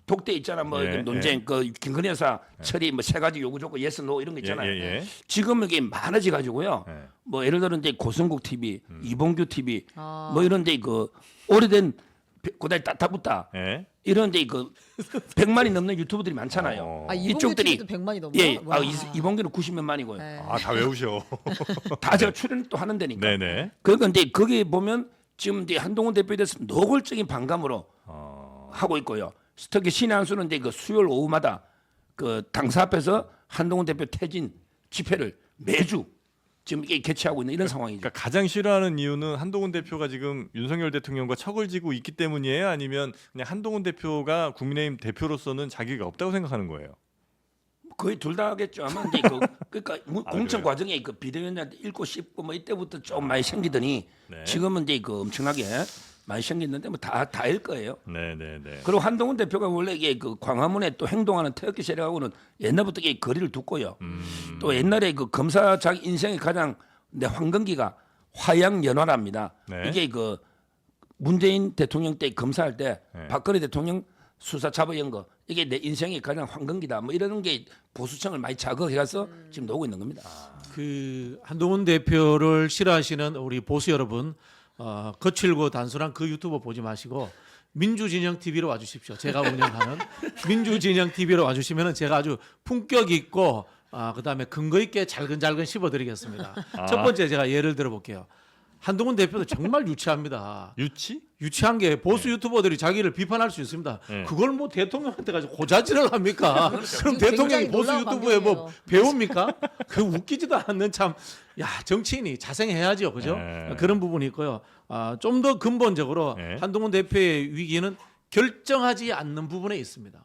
독대 있잖아 뭐 예, 논쟁 그 김건희 여사 처리 뭐 3가지 요구 조건 예스 노 이런 거 있잖아요. 예. 지금 이게 많아져 가지고요. 예. 뭐 예를 들어 이제 고성국 TV, 이봉규 TV 뭐 이런 데 그 오래된 고다이 따따붙다 예. 이런 데 그 100만이 넘는 유튜브들이 많잖아요. 이봉규 이쪽들이- TV도 100만이 넘어요? 예, 와. 이봉규는 90몇 만이고요. 네. 다 외우셔. 다 제가 출연 또 하는 데니까. 네네. 그러니까 이제 거기 보면 지금 이제 한동훈 대표에 대해서 노골적인 반감으로 하고 있고요. 특히 신의 한수는 이제 그 수요일 오후마다 그 당사 앞에서 한동훈 대표 퇴진 집회를 매주 지금 이게 개최하고 있는 이런 상황이죠. 그러니까 가장 싫어하는 이유는 한동훈 대표가 지금 윤석열 대통령과 척을 지고 있기 때문이에요? 아니면 그냥 한동훈 대표가 국민의힘 대표로서는 자격이 없다고 생각하는 거예요? 거의 둘 다 하겠죠. 아마 이제 그러니까 공천 그래요? 과정에 그 비대위원장한테 읽고 싶고 뭐 이때부터 좀 많이 생기더니 네. 지금은 이제 그 엄청나게 많이 생겼는데 뭐 다일 거예요. 네네네. 그리고 한동훈 대표가 원래 이게 그 광화문에 또 행동하는 태극기 세력하고는 옛날부터 이게 거리를 뒀고요. 또 옛날에 그 검사 자기 인생의 가장 황금기가 화양연화랍니다. 네. 이게 그 문재인 대통령 때 검사할 때 네. 박근혜 대통령 수사 잡아연 거 이게 내 인생의 가장 황금기다. 뭐 이런 게 보수층을 많이 자극해가서 지금 나오고 있는 겁니다. 그 한동훈 대표를 싫어하시는 우리 보수 여러분, 거칠고 단순한 그 유튜버 보지 마시고 민주진영 TV로 와주십시오. 제가 운영하는 민주진영 TV로 와주시면은 제가 아주 품격 있고 그다음에 근거 있게 잘근잘근 씹어드리겠습니다. 첫 번째 제가 예를 들어볼게요. 한동훈 대표도 정말 유치합니다. 유치? 유치한 게 보수 유튜버들이 자기를 비판할 수 있습니다. 네. 그걸 뭐 대통령한테 가지고 고자질을 합니까? 그럼 대통령이 굉장히 보수 놀라운 유튜브에 뭐 광경이에요. 배웁니까? 그 웃기지도 않는 참, 야 정치인이 자생해야죠, 그죠? 네. 그런 부분이 있고요. 좀 더 근본적으로 네. 한동훈 대표의 위기는 결정하지 않는 부분에 있습니다.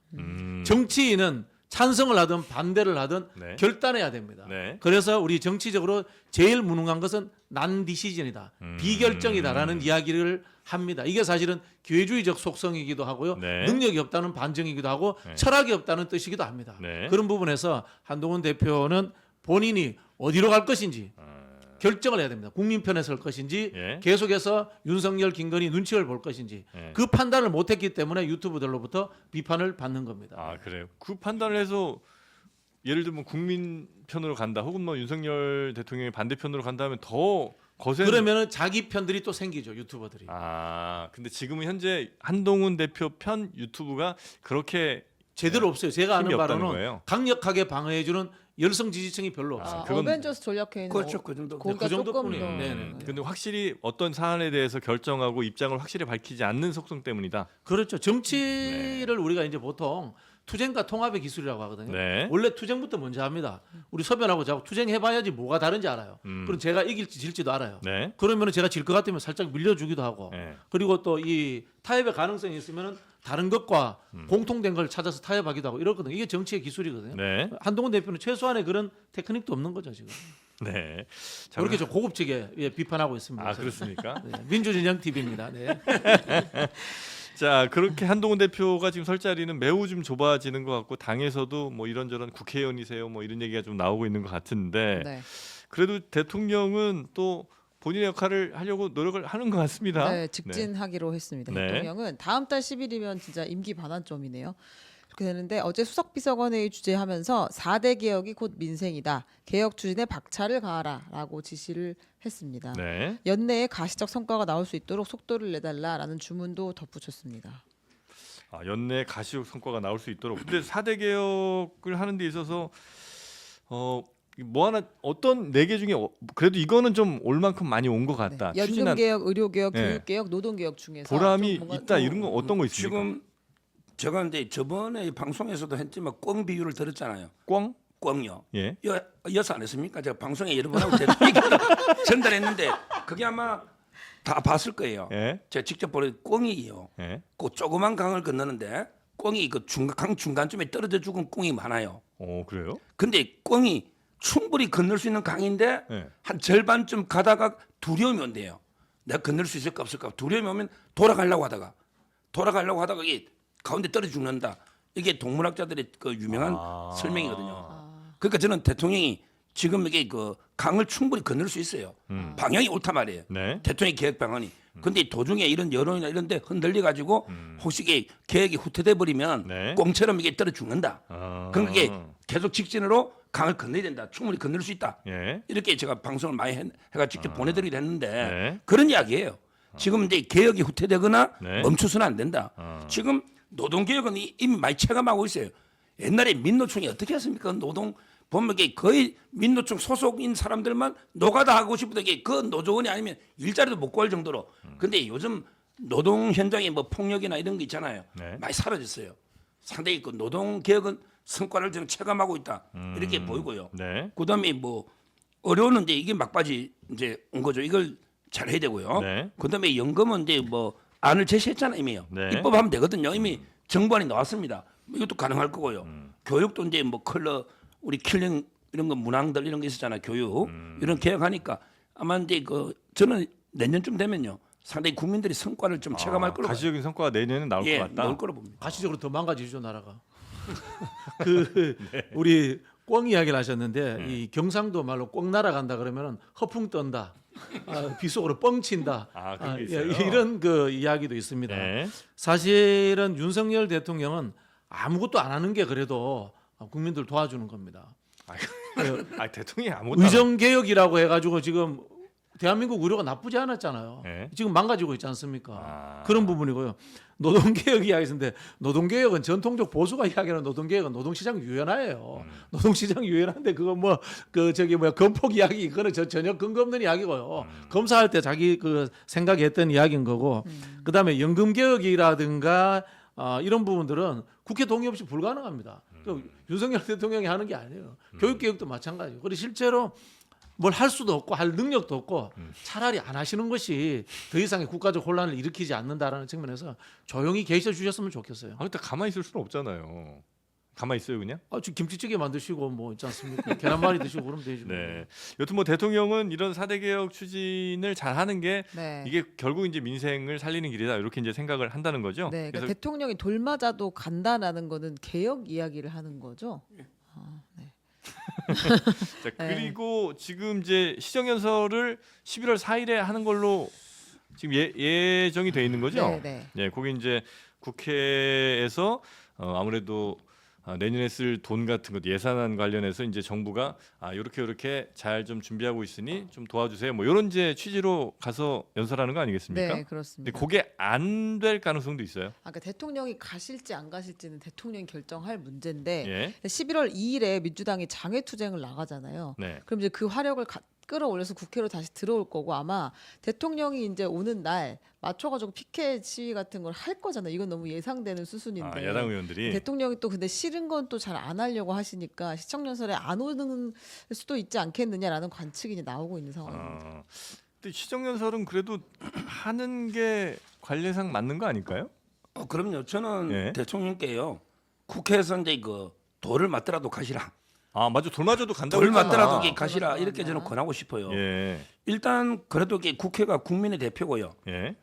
정치인은 찬성을 하든 반대를 하든 네. 결단해야 됩니다. 네. 그래서 우리 정치적으로 제일 무능한 것은 난 디시전이다. 비결정이다라는 이야기를 합니다. 이게 사실은 기회주의적 속성이기도 하고요. 네. 능력이 없다는 반증이기도 하고 네. 철학이 없다는 뜻이기도 합니다. 네. 그런 부분에서 한동훈 대표는 본인이 어디로 갈 것인지 결정을 해야 됩니다. 국민 편에 설 것인지 예. 계속해서 윤석열, 김건희 눈치를 볼 것인지 예. 그 판단을 못했기 때문에 유튜브들로부터 비판을 받는 겁니다. 아 그래요. 그 판단을 해서 예를 들면 국민 편으로 간다, 혹은 뭐 윤석열 대통령의 반대편으로 간다면 더 거센. 그러면은 자기 편들이 또 생기죠, 유튜버들이. 아 근데 지금은 현재 한동훈 대표 편 유튜브가 그렇게 제대로 없어요. 제가 아는 힘이 없다는 바로는 거예요? 강력하게 방어해주는 열성 지지층이 별로 없어요. 그건- 어벤져스 전략회의는 그렇죠, 그 정도. 거기가 그 정도뿐이에요. 조금 더 네. 근데 확실히 어떤 사안에 대해서 결정하고 입장을 확실히 밝히지 않는 속성 때문이다. 그렇죠. 정치를 우리가 이제 보통 투쟁과 통합의 기술이라고 하거든요. 네. 원래 투쟁부터 먼저 합니다. 우리 서변하고 자고 투쟁해봐야지 뭐가 다른지 알아요. 그럼 제가 이길지 질지도 알아요. 네. 그러면 제가 질 것 같으면 살짝 밀려주기도 하고 네. 그리고 또 이 타협의 가능성이 있으면 다른 것과 공통된 걸 찾아서 타협하기도 하고 이렇거든요. 이게 정치의 기술이거든요. 네. 한동훈 대표는 최소한의 그런 테크닉도 없는 거죠 지금. 네. 자, 그렇게 좀 고급지게 비판하고 있습니다. 아 그렇습니까? 네, 민주진영 TV입니다. 네. 자 그렇게 한동훈 대표가 지금 설 자리는 매우 좀 좁아지는 것 같고 당에서도 뭐 이런저런 국회의원이세요 뭐 이런 얘기가 좀 나오고 있는 것 같은데 네. 그래도 대통령은 또 본인의 역할을 하려고 노력을 하는 것 같습니다. 네, 직진하기로 했습니다. 네. 대통령은 다음 달 10일이면 진짜 임기 반환점이네요. 그렇게 되는데 어제 수석비서관회의 주재하면서 4대 개혁이 곧 민생이다. 개혁 추진에 박차를 가하라라고 지시를 했습니다. 네. 연내에 가시적 성과가 나올 수 있도록 속도를 내달라라는 주문도 덧붙였습니다. 아, 연내 가시적 성과가 나올 수 있도록. 근데 4대 개혁을 하는 데 있어서 뭐 하나 어떤 4개 중에 그래도 이거는 좀 올 만큼 많이 온 것 같다. 네. 추진한 연금개혁, 의료개혁, 네. 교육개혁, 노동개혁 중에서 보람이 좀 뭔가 있다 이런 거 어떤 거 있습니까? 지금 제가 이제 저번에 방송에서도 했지만 꽝 비유를 들었잖아요. 꽝? 꽝요. 예. 여서 안 했습니까? 제가 방송에 여러 번 하고 전달했는데 그게 아마 다 봤을 거예요. 예. 제가 직접 보는 꽝이에요. 예. 그 조그만 강을 건너는데 꽝이 그 강 중간쯤에 떨어져 죽은 꽝이 많아요. 그래요? 근데 꽝이 충분히 건널 수 있는 강인데 예. 한 절반쯤 가다가 두려움이 온대요. 내가 건널 수 있을까 없을까 두려움이 오면 돌아가려고 하다가 이게 가운데 떨어져 죽는다. 이게 동물학자들의 그 유명한 설명이거든요. 그러니까 저는 대통령이 지금 이게 그 강을 충분히 건널 수 있어요. 방향이 옳다 말이에요. 네. 대통령 계획 방안이. 근데 도중에 이런 여론이나 이런 데 흔들려 가지고 혹시 이게 계획이 후퇴돼 버리면 네. 꽁처럼 이게 떨어 죽는다. 아. 그럼 이게 계속 직진으로 강을 건너야 된다. 충분히 건널 수 있다. 예. 이렇게 제가 방송을 많이 해가 직접 보내드리긴 했는데 네. 그런 이야기예요. 지금 이제 개혁이 후퇴되거나 네. 멈춰서는 안 된다. 지금 노동개혁은 이미 많이 체감하고 있어요. 옛날에 민노총이 어떻게 했습니까? 노동 보면 이게 거의 민노총 소속인 사람들만 노가다 하고 싶은데 이게 그 노조원이 아니면 일자리도 못 구할 정도로. 근데 요즘 노동 현장에 뭐 폭력이나 이런 게 있잖아요. 네. 많이 사라졌어요. 상당히 그 노동 개혁은 성과를 저는 체감하고 있다 이렇게 보이고요. 네. 그다음에 뭐 어려웠는데 이게 막바지 이제 온 거죠. 이걸 잘 해야 되고요. 네. 그다음에 연금은 이제 뭐 안을 제시했잖아요, 이미요. 네. 입법하면 되거든요. 이미 정부안이 나왔습니다. 이것도 가능할 거고요. 교육도 이제 뭐 컬러 우리 킬링 이런 거 문항들 이런 게 있었잖아요. 교육 이런 개혁하니까 아마 이제 그 저는 내년쯤 되면요. 상당히 국민들이 성과를 좀 체감할 거로 봐요. 가시적인 성과가 내년에 나올 예, 것 같다. 나올 거로 봅니다. 가시적으로 더 망가지죠 나라가. 그 우리 꽝 이야기를 하셨는데 이 경상도 말로 꽝 날아간다 그러면은 허풍 떤다, 빗속으로 뻥친다. 그런 게 있어요. 이런 그 이야기도 있습니다. 네. 사실은 윤석열 대통령은 아무것도 안 하는 게 그래도 국민들 도와주는 겁니다. 대통령이 아무것도 안 의정 개혁이라고 해가지고 지금 대한민국 의료가 나쁘지 않았잖아요. 네. 지금 망가지고 있지 않습니까? 그런 부분이고요. 노동개혁 이야기인데 노동개혁은 전통적 보수가 이야기하는 노동개혁은 노동시장 유연화예요. 노동시장 유연한데 그거 뭐 그 저기 뭐야 건폭 이야기 그거는 전혀 근거 없는 이야기고요. 검사할 때 자기 그 생각했던 이야기인 거고 그다음에 연금개혁이라든가 이런 부분들은 국회 동의 없이 불가능합니다. 윤석열 대통령이 하는 게 아니에요. 교육개혁도 마찬가지고. 그리고 실제로 뭘 할 수도 없고 할 능력도 없고 차라리 안 하시는 것이 더 이상의 국가적 혼란을 일으키지 않는다라는 측면에서 조용히 계셔 주셨으면 좋겠어요. 근데 가만히 있을 수는 없잖아요. 가만히 있어요 그냥? 지금 김치찌개 만드시고 뭐 있지 않습니까? 계란말이 드시고 그러면 되죠. 네. 여튼 뭐 대통령은 이런 4대 개혁 추진을 잘 하는 게 네. 이게 결국 이제 민생을 살리는 길이다 이렇게 이제 생각을 한다는 거죠. 네, 그러니까 그래서 대통령이 돌맞아도 간다라는 거는 개혁 이야기를 하는 거죠. 자, 그리고 지금 이제 시정연설을 11월 4일에 하는 걸로 지금 예정이 돼 있는 거죠. 네, 네. 예, 거기 이제 국회에서 아무래도 내년에 쓸 돈 같은 것 예산안 관련해서 이제 정부가 이렇게 잘 좀 준비하고 있으니 좀 도와주세요. 뭐 이런 이제 취지로 가서 연설하는 거 아니겠습니까? 네, 그렇습니다. 근데 그게 안 될 가능성도 있어요. 그러니까 대통령이 가실지 안 가실지는 대통령이 결정할 문제인데 예. 11월 2일에 민주당이 장외투쟁을 나가잖아요. 네. 그럼 이제 그 화력을 끌어올려서 국회로 다시 들어올 거고 아마 대통령이 이제 오는 날 맞춰가지고 피켓 시위 같은 걸 할 거잖아요. 이건 너무 예상되는 수순인데 야당 의원들이 대통령이 또 근데 싫은 건 또 잘 안 하려고 하시니까 시청연설에 안 오는 수도 있지 않겠느냐라는 관측이 이제 나오고 있는 상황입니다. 근데 시정연설은 그래도 하는 게 관례상 맞는 거 아닐까요? 그럼요. 저는 예. 대통령께요. 국회에서 이제 그 돌을 맞더라도 가시라. 맞아. 돌 맞아도 간다고 돌 했잖아. 맞더라도 이게 가시라 맞아. 이렇게 저는 권하고 싶어요. 예. 일단 그래도 이게 국회가 국민의 대표고요. 예.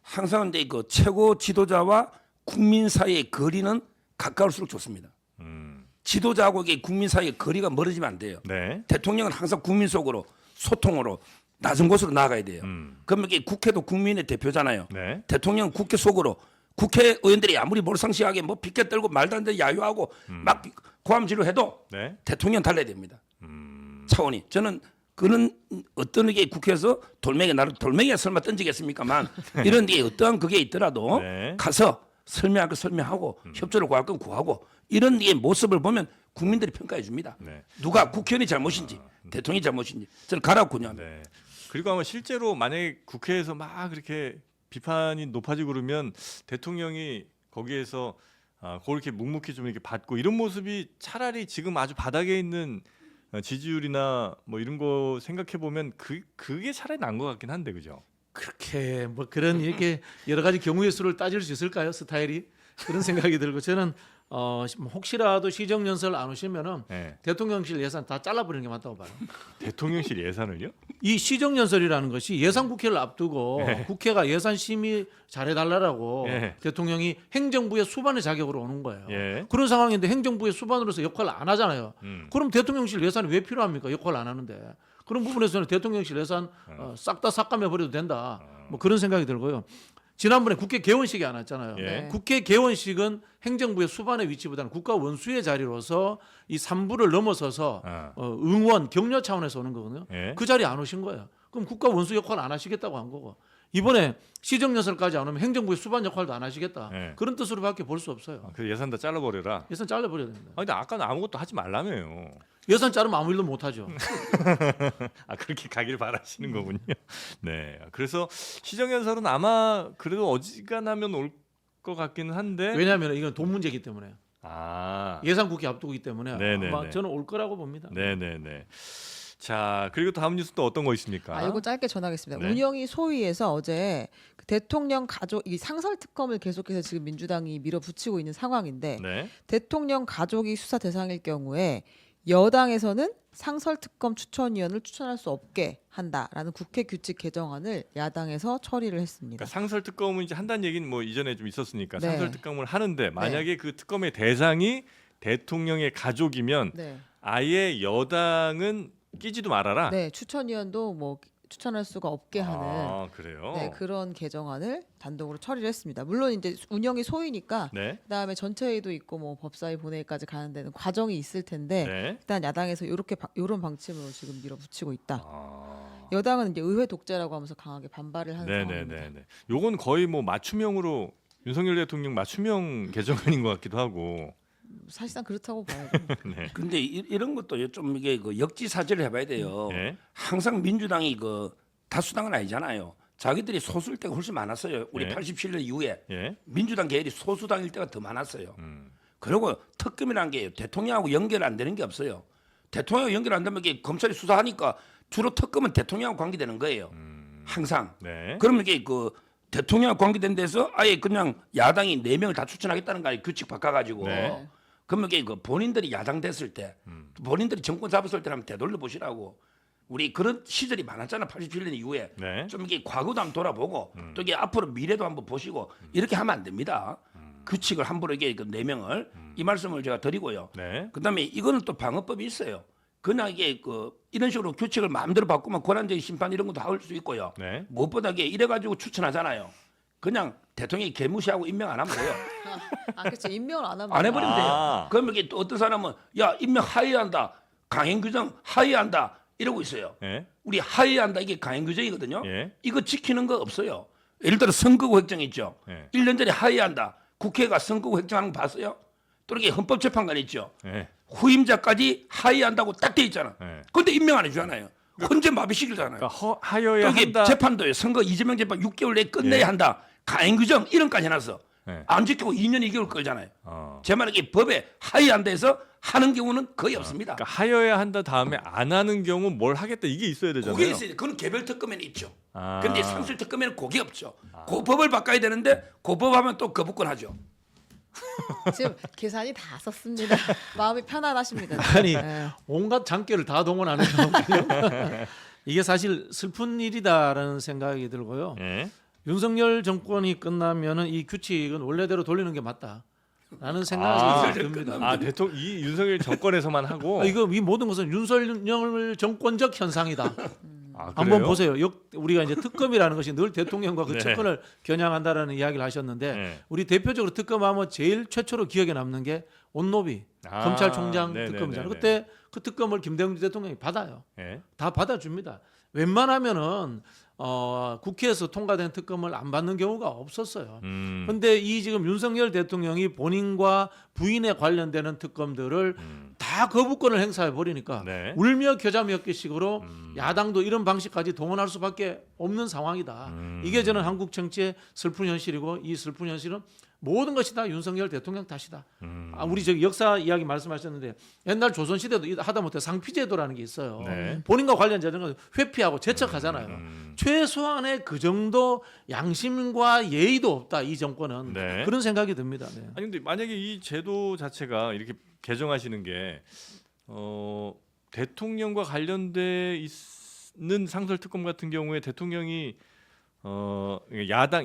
항상 이제 그 최고 지도자와 국민 사이의 거리는 가까울수록 좋습니다. 지도자하고 이게 국민 사이의 거리가 멀어지면 안 돼요. 네. 대통령은 항상 국민 속으로 소통으로 낮은 곳으로 나가야 돼요. 그러면 이게 국회도 국민의 대표잖아요. 네. 대통령은 국회 속으로 국회의원들이 아무리 몰상식하게 뭐 빗겨 떨고 말도 안 되는 야유하고 막 고함지로 해도 네. 대통령 달라야 됩니다. 차원이. 저는 그는 어떤 게 국회에서 돌멩이가 설마 던지겠습니까만 이런 게 어떠한 그게 있더라도 네. 가서 설명할 거 설명하고 협조를 구할 건 구하고 이런 게 모습을 보면 국민들이 평가해 줍니다. 네. 누가 국회의원이 잘못인지 대통령이 잘못인지 저는 가라고 권유합니다. 네. 그리고 아마 실제로 만약에 국회에서 막 그렇게 비판이 높아지고 그러면 대통령이 거기에서 그렇게 묵묵히 좀 이렇게 받고 이런 모습이 차라리 지금 아주 바닥에 있는 지지율이나 뭐 이런 거 생각해 보면 그게 차라리 나은 것 같긴 한데 그죠? 그렇게 뭐 그런 이렇게 여러 가지 경우의 수를 따질 수 있을까요? 스타일이 그런 생각이 들고 저는 혹시라도 시정연설 안 오시면은 네. 대통령실 예산 다 잘라버리는 게 맞다고 봐요. 대통령실 예산을요? 이 시정연설이라는 것이 예산 국회를 앞두고 국회가 예산 심의 잘해달라고 네. 대통령이 행정부의 수반의 자격으로 오는 거예요. 예. 그런 상황인데 행정부의 수반으로서 역할을 안 하잖아요. 그럼 대통령실 예산이 왜 필요합니까? 역할을 안 하는데. 그런 부분에서는 대통령실 예산 싹 다 삭감해 버려도 된다. 뭐 그런 생각이 들고요. 지난번에 국회 개원식이 안 왔잖아요. 예. 국회 개원식은 행정부의 수반의 위치보다는 국가 원수의 자리로서 이 3부를 넘어서서 응원, 격려 차원에서 오는 거거든요. 예. 그 자리에 안 오신 거예요. 그럼 국가 원수 역할 안 하시겠다고 한 거고. 이번에 시정연설까지 안 오면 행정부의 수반 역할도 안 하시겠다. 네. 그런 뜻으로밖에 볼 수 없어요. 그 예산 다 잘라버려라. 예산 잘라버려야 됩니다. 근데 아까는 아무것도 하지 말라며요. 예산 자르면 아무 일도 못 하죠. 그렇게 가길 바라시는 거군요. 네. 그래서 시정연설은 아마 그래도 어지간하면 올 것 같기는 한데. 왜냐하면 이건 돈 문제이기 때문에 아. 예산 국회 앞두기 때문에 네네네. 아마 저는 올 거라고 봅니다. 네네네. 자, 그리고 다음 뉴스 또 어떤 거 있습니까? 이거 짧게 전하겠습니다. 네. 운영위 소위에서 어제 그 대통령 가족 이 상설 특검을 계속해서 지금 민주당이 밀어붙이고 있는 상황인데 네. 대통령 가족이 수사 대상일 경우에 여당에서는 상설 특검 추천위원을 추천할 수 없게 한다라는 국회 규칙 개정안을 야당에서 처리를 했습니다. 그러니까 상설 특검은 이제 한다는 얘기는 뭐 이전에 좀 있었으니까 네. 상설 특검을 하는데 만약에 그 특검의 대상이 대통령의 가족이면 네, 아예 여당은 끼지도 말아라. 네 추천위원도 뭐 추천할 수가 없게 하는 아, 그래요. 네, 그런 개정안을 단독으로 처리를 했습니다. 물론 이제 운영이 소위니까 네. 그다음에 전체회의도 있고 뭐 법사위 본회의까지 가는 데는 과정이 있을 텐데 네. 일단 야당에서 이런 방침으로 지금 밀어붙이고 있다. 아. 여당은 이제 의회 독재라고 하면서 강하게 반발을 하는 상황입니다. 네네네. 요건 거의 뭐 맞춤형으로 윤석열 대통령 맞춤형 개정안인 것 같기도 하고. 사실상 그렇다고 봐요. 네. 근데 이런 것도 좀 이게 그 역지사지를 해봐야 돼요. 네. 항상 민주당이 그 다수당은 아니잖아요. 자기들이 소수일 때가 훨씬 많았어요. 우리 네. 87년 이후에 예. 민주당 계열이 소수당일 때가 더 많았어요. 음. 그리고 특검이라는 게 대통령하고 연결 안 되는 게 없어요. 대통령하고 연결 안 되면 이게 검찰이 수사하니까 주로 특검은 대통령하고 관계되는 거예요. 항상. 네. 그러면 이게 그 대통령하고 관계된 데서 아예 그냥 야당이 4명을 다 추천하겠다는 거 아니에요. 규칙 바꿔가지고. 네. 그러면 이게 그 본인들이 야당 됐을 때, 본인들이 정권 잡았을 때 한번 되돌려 보시라고. 우리 그런 시절이 많았잖아. 87년 이후에. 네. 좀 이게 과거도 한번 돌아보고 또 이게 앞으로 미래도 한번 보시고 이렇게 하면 안 됩니다. 규칙을 함부로 이게 그 4명을 이 말씀을 제가 드리고요. 네. 그다음에 이거는 또 방어법이 있어요. 그냥 이게 그 이런 식으로 규칙을 마음대로 바꾸면 권한적인 심판 이런 것도 할 수 있고요. 네. 무엇보다 이게 이래가지고 추천하잖아요. 그냥 대통령이 개무시하고 임명 안 하면 돼요. 그렇죠. 임명을 안 하면 안 해버리면 돼요. 아. 그러면 이게 또 어떤 사람은 야 임명 하회한다, 강행 규정 하회한다 이러고 있어요. 예. 우리 하회한다 이게 강행 규정이거든요. 예. 이거 지키는 거 없어요. 예를 들어 선거구 획정 있죠. 예. 1년 전에 하회한다. 국회가 선거구 획정하는 거 봤어요? 또 이렇게 헌법재판관 있죠. 예. 후임자까지 하회한다고 딱 돼 있잖아. 예. 그런데 임명 안 해주잖아요. 헌재 마비시키잖아요. 그러니까 하여야 또 이게 한다. 재판도요. 선거 이재명 재판 6개월 내에 끝내야 예. 한다. 가행 규정 이런까지 해놨어. 예. 안 지키고 2년 2개월 끌잖아요. 어. 제 말은 이 법에 하회한다 해서 하는 경우는 거의 없습니다. 그러니까 하여야 한다 다음에 안 하는 경우 뭘 하겠다 이게 있어야 되잖아요. 그게 있어요. 그건 개별 특검에는 있죠. 아. 근데 상설 특검에는 그게 없죠. 그 법을 바꿔야 되는데 그 법하면 또 거부권 하죠. 지금 계산이 다 썼습니다. 마음이 편안하십니다. 아니 예. 온갖 장깨를 다 동원하는 거거든요. 이게 사실 슬픈 일이다라는 생각이 들고요. 예. 윤석열 정권이 끝나면은 이 규칙은 원래대로 돌리는 게 맞다라는 생각이 듭니다. 아, 대통령 이 윤석열 정권에서만 하고 이거 이 모든 것은 윤석열 정권적 현상이다. 아, 한번 그래요? 보세요. 우리가 이제 특검이라는 것이 늘 대통령과 그 네. 측근을 겨냥한다라는 이야기를 하셨는데 네. 우리 대표적으로 특검하면 제일 최초로 기억에 남는 게 온노비 아, 검찰총장 네네네네. 특검이잖아요. 그때 그 특검을 김대중 대통령이 받아요. 예. 다 받아줍니다. 웬만하면은 국회에서 통과된 특검을 안 받는 경우가 없었어요. 근데 이 지금 윤석열 대통령이 본인과 부인에 관련되는 특검들을 다 거부권을 행사해 버리니까 네. 울며 겨자 먹기식으로 야당도 이런 방식까지 동원할 수밖에 없는 상황이다. 이게 저는 한국 정치의 슬픈 현실이고 이 슬픈 현실은 모든 것이 다 윤석열 대통령 탓이다. 우리 저기 역사 이야기 말씀하셨는데 옛날 조선 시대도 하다못해 상피제도라는 게 있어요. 네. 본인과 관련된 건 회피하고 제척하잖아요. 최소한의 그 정도 양심과 예의도 없다 이 정권은 네. 그런 생각이 듭니다. 네. 아니 근데 만약에 이 제도 자체가 이렇게 개정하시는 게 대통령과 관련돼 있는 상설 특검 같은 경우에 대통령이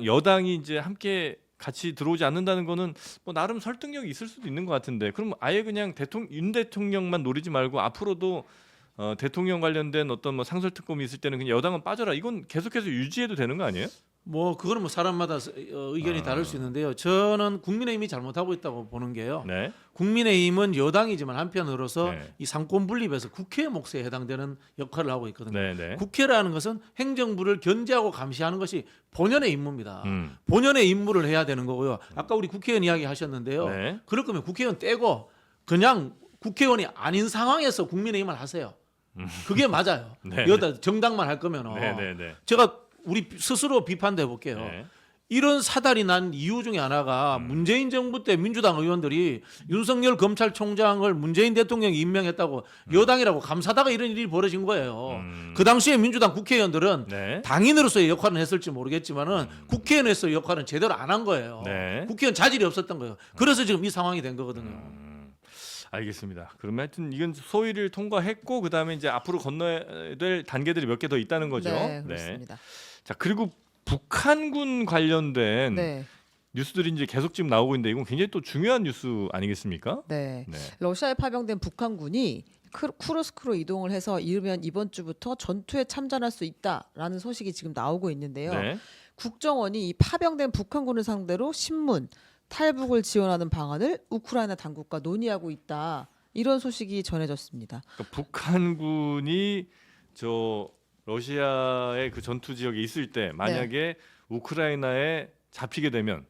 여당이 이제 함께 같이 들어오지 않는다는 거는 뭐 나름 설득력이 있을 수도 있는 것 같은데 그럼 아예 그냥 윤 대통령만 노리지 말고 앞으로도 대통령 관련된 어떤 뭐 상설 특검이 있을 때는 그냥 여당은 빠져라 이건 계속해서 유지해도 되는 거 아니에요? 뭐 그거는 뭐 사람마다 의견이 다를 수 있는데요. 저는 국민의힘이 잘못하고 있다고 보는 게요. 네. 국민의힘은 여당이지만 한편으로서 네. 이 상권 분립에서 국회 몫에 해당되는 역할을 하고 있거든요. 네, 네. 국회라는 것은 행정부를 견제하고 감시하는 것이 본연의 임무입니다. 음. 본연의 임무를 해야 되는 거고요. 아까 우리 국회의원 이야기 하셨는데요. 네. 그럴 거면 국회의원 떼고 그냥 국회의원이 아닌 상황에서 국민의힘을 하세요. 그게 맞아요. 네. 여다 정당만 할 거면 네, 네, 네. 제가 우리 스스로 비판도 해볼게요. 네. 이런 사달이 난 이유 중에 하나가 문재인 정부 때 민주당 의원들이 윤석열 검찰총장을 문재인 대통령이 임명했다고 여당이라고 감사다가 이런 일이 벌어진 거예요. 그 당시에 민주당 국회의원들은 네. 당인으로서의 역할은 했을지 모르겠지만은 국회의원에서의 역할은 제대로 안 한 거예요. 네. 국회의원 자질이 없었던 거예요. 그래서 지금 이 상황이 된 거거든요. 알겠습니다. 그러면 하여튼 이건 소위를 통과했고 그다음에 이제 앞으로 건너야 될 단계들이 몇 개 더 있다는 거죠. 네, 그렇습니다. 자, 그리고 북한군 관련된 네. 뉴스들이 이제 계속 지금 나오고 있는데 이건 굉장히 또 중요한 뉴스 아니겠습니까? 네. 네. 러시아에 파병된 북한군이 쿠르스크로 이동을 해서 이르면 이번 주부터 전투에 참전할 수 있다라는 소식이 지금 나오고 있는데요. 네. 국정원이 이 파병된 북한군을 상대로 신문 탈북을 지원하는 방안을 우크라이나 당국과 논의하고 있다. 이런 소식이 전해졌습니다. 그러니까 북한군이 저 러시아의 그 전투 지역에 있을 때 만약에 우크라이나에 잡히게 되면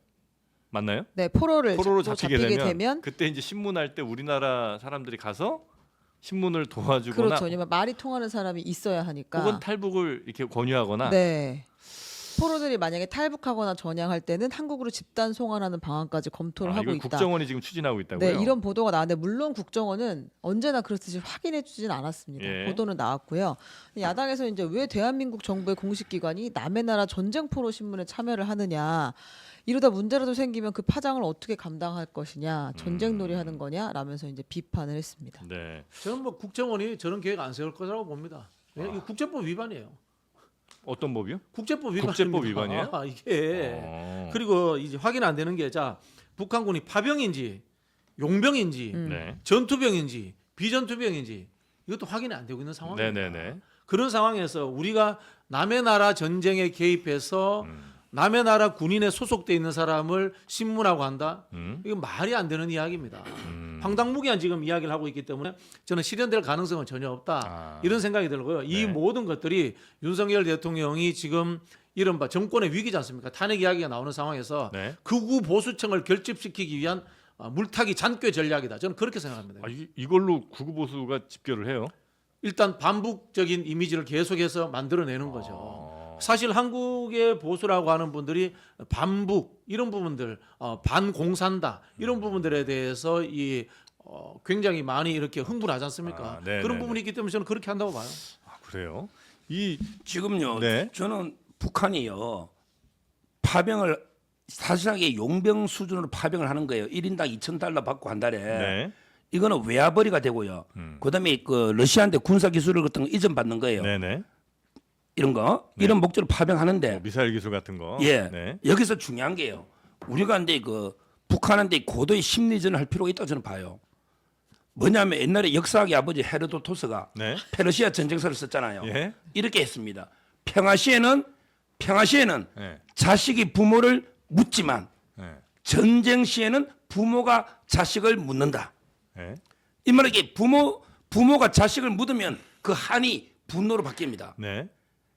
맞나요? 네, 포로를 포로로 잡히게 잡히게 되면 되면 그때 이제 신문할 때 우리나라 사람들이 가서 신문을 도와주거나 그렇죠. 왜냐면 말이 통하는 사람이 있어야 하니까. 혹은 탈북을 이렇게 권유하거나 네. 포로들이 만약에 탈북하거나 전향할 때는 한국으로 집단 송환하는 방안까지 검토를 하고 이걸 있다. 국정원이 지금 추진하고 있다고요? 네, 이런 보도가 나왔는데 물론 국정원은 언제나 그렇듯이 확인해주진 않았습니다. 예. 보도는 나왔고요. 야당에서 이제 왜 대한민국 정부의 공식 기관이 남의 나라 전쟁 포로 신문에 참여를 하느냐, 이러다 문제라도 생기면 그 파장을 어떻게 감당할 것이냐, 전쟁놀이 하는 거냐라면서 이제 비판을 했습니다. 네. 저는 뭐 국정원이 저런 계획 안 세울 거라고 봅니다. 왜? 이거 국제법 위반이에요. 어떤 법이요? 국제법 위반입니다. 국제법 위반이에요? 이게 어. 그리고 이제 확인 안 되는 게 자 북한군이 파병인지 용병인지 네. 전투병인지 비전투병인지 이것도 확인이 안 되고 있는 상황입니다. 네네네. 그런 상황에서 우리가 남의 나라 전쟁에 개입해서 남의 나라 군인에 소속돼 있는 사람을 신문하고 한다. 이건 말이 안 되는 이야기입니다. 황당무계한 지금 이야기를 하고 있기 때문에 저는 실현될 가능성은 전혀 없다. 이런 생각이 들고요. 이 네. 모든 것들이 윤석열 대통령이 지금 이른바 정권의 위기지 않습니까? 탄핵 이야기가 나오는 상황에서 네. 극우 보수층을 결집시키기 위한 물타기 잔꾀 전략이다. 저는 그렇게 생각합니다. 이걸로 구구 보수가 집결을 해요? 일단 반북적인 이미지를 계속해서 만들어내는 거죠. 사실 한국의 보수라고 하는 분들이 반북 이런 부분들, 반공산다 이런 부분들에 대해서 굉장히 많이 이렇게 흥분하지 않습니까? 네, 그런 네, 부분이 네. 있기 때문에 저는 그렇게 한다고 봐요. 그래요? 지금요. 네. 저는 북한이요. 파병을 사실상 이게 용병 수준으로 파병을 하는 거예요. 1인당 $2,000 받고 한 달에. 네. 이거는 외화벌이가 되고요. 그다음에 그 러시아한테 군사 기술을 같은 거 이전 받는 거예요. 네네. 이런 거 네. 이런 목적으로 파병하는데 미사일 기술 같은 거. 예 네. 여기서 중요한 게요. 우리가 근데 그 북한한테 고도의 심리전을 할 필요가 있다고 저는 봐요. 뭐냐면 옛날에 역사학의 아버지 헤로도토스가 네. 페르시아 전쟁서를 썼잖아요. 예. 이렇게 했습니다. 평화 시에는 네. 자식이 부모를 묻지만 네. 전쟁 시에는 부모가 자식을 묻는다. 네. 이 말은 이게 부모가 자식을 묻으면 그 한이 분노로 바뀝니다. 네.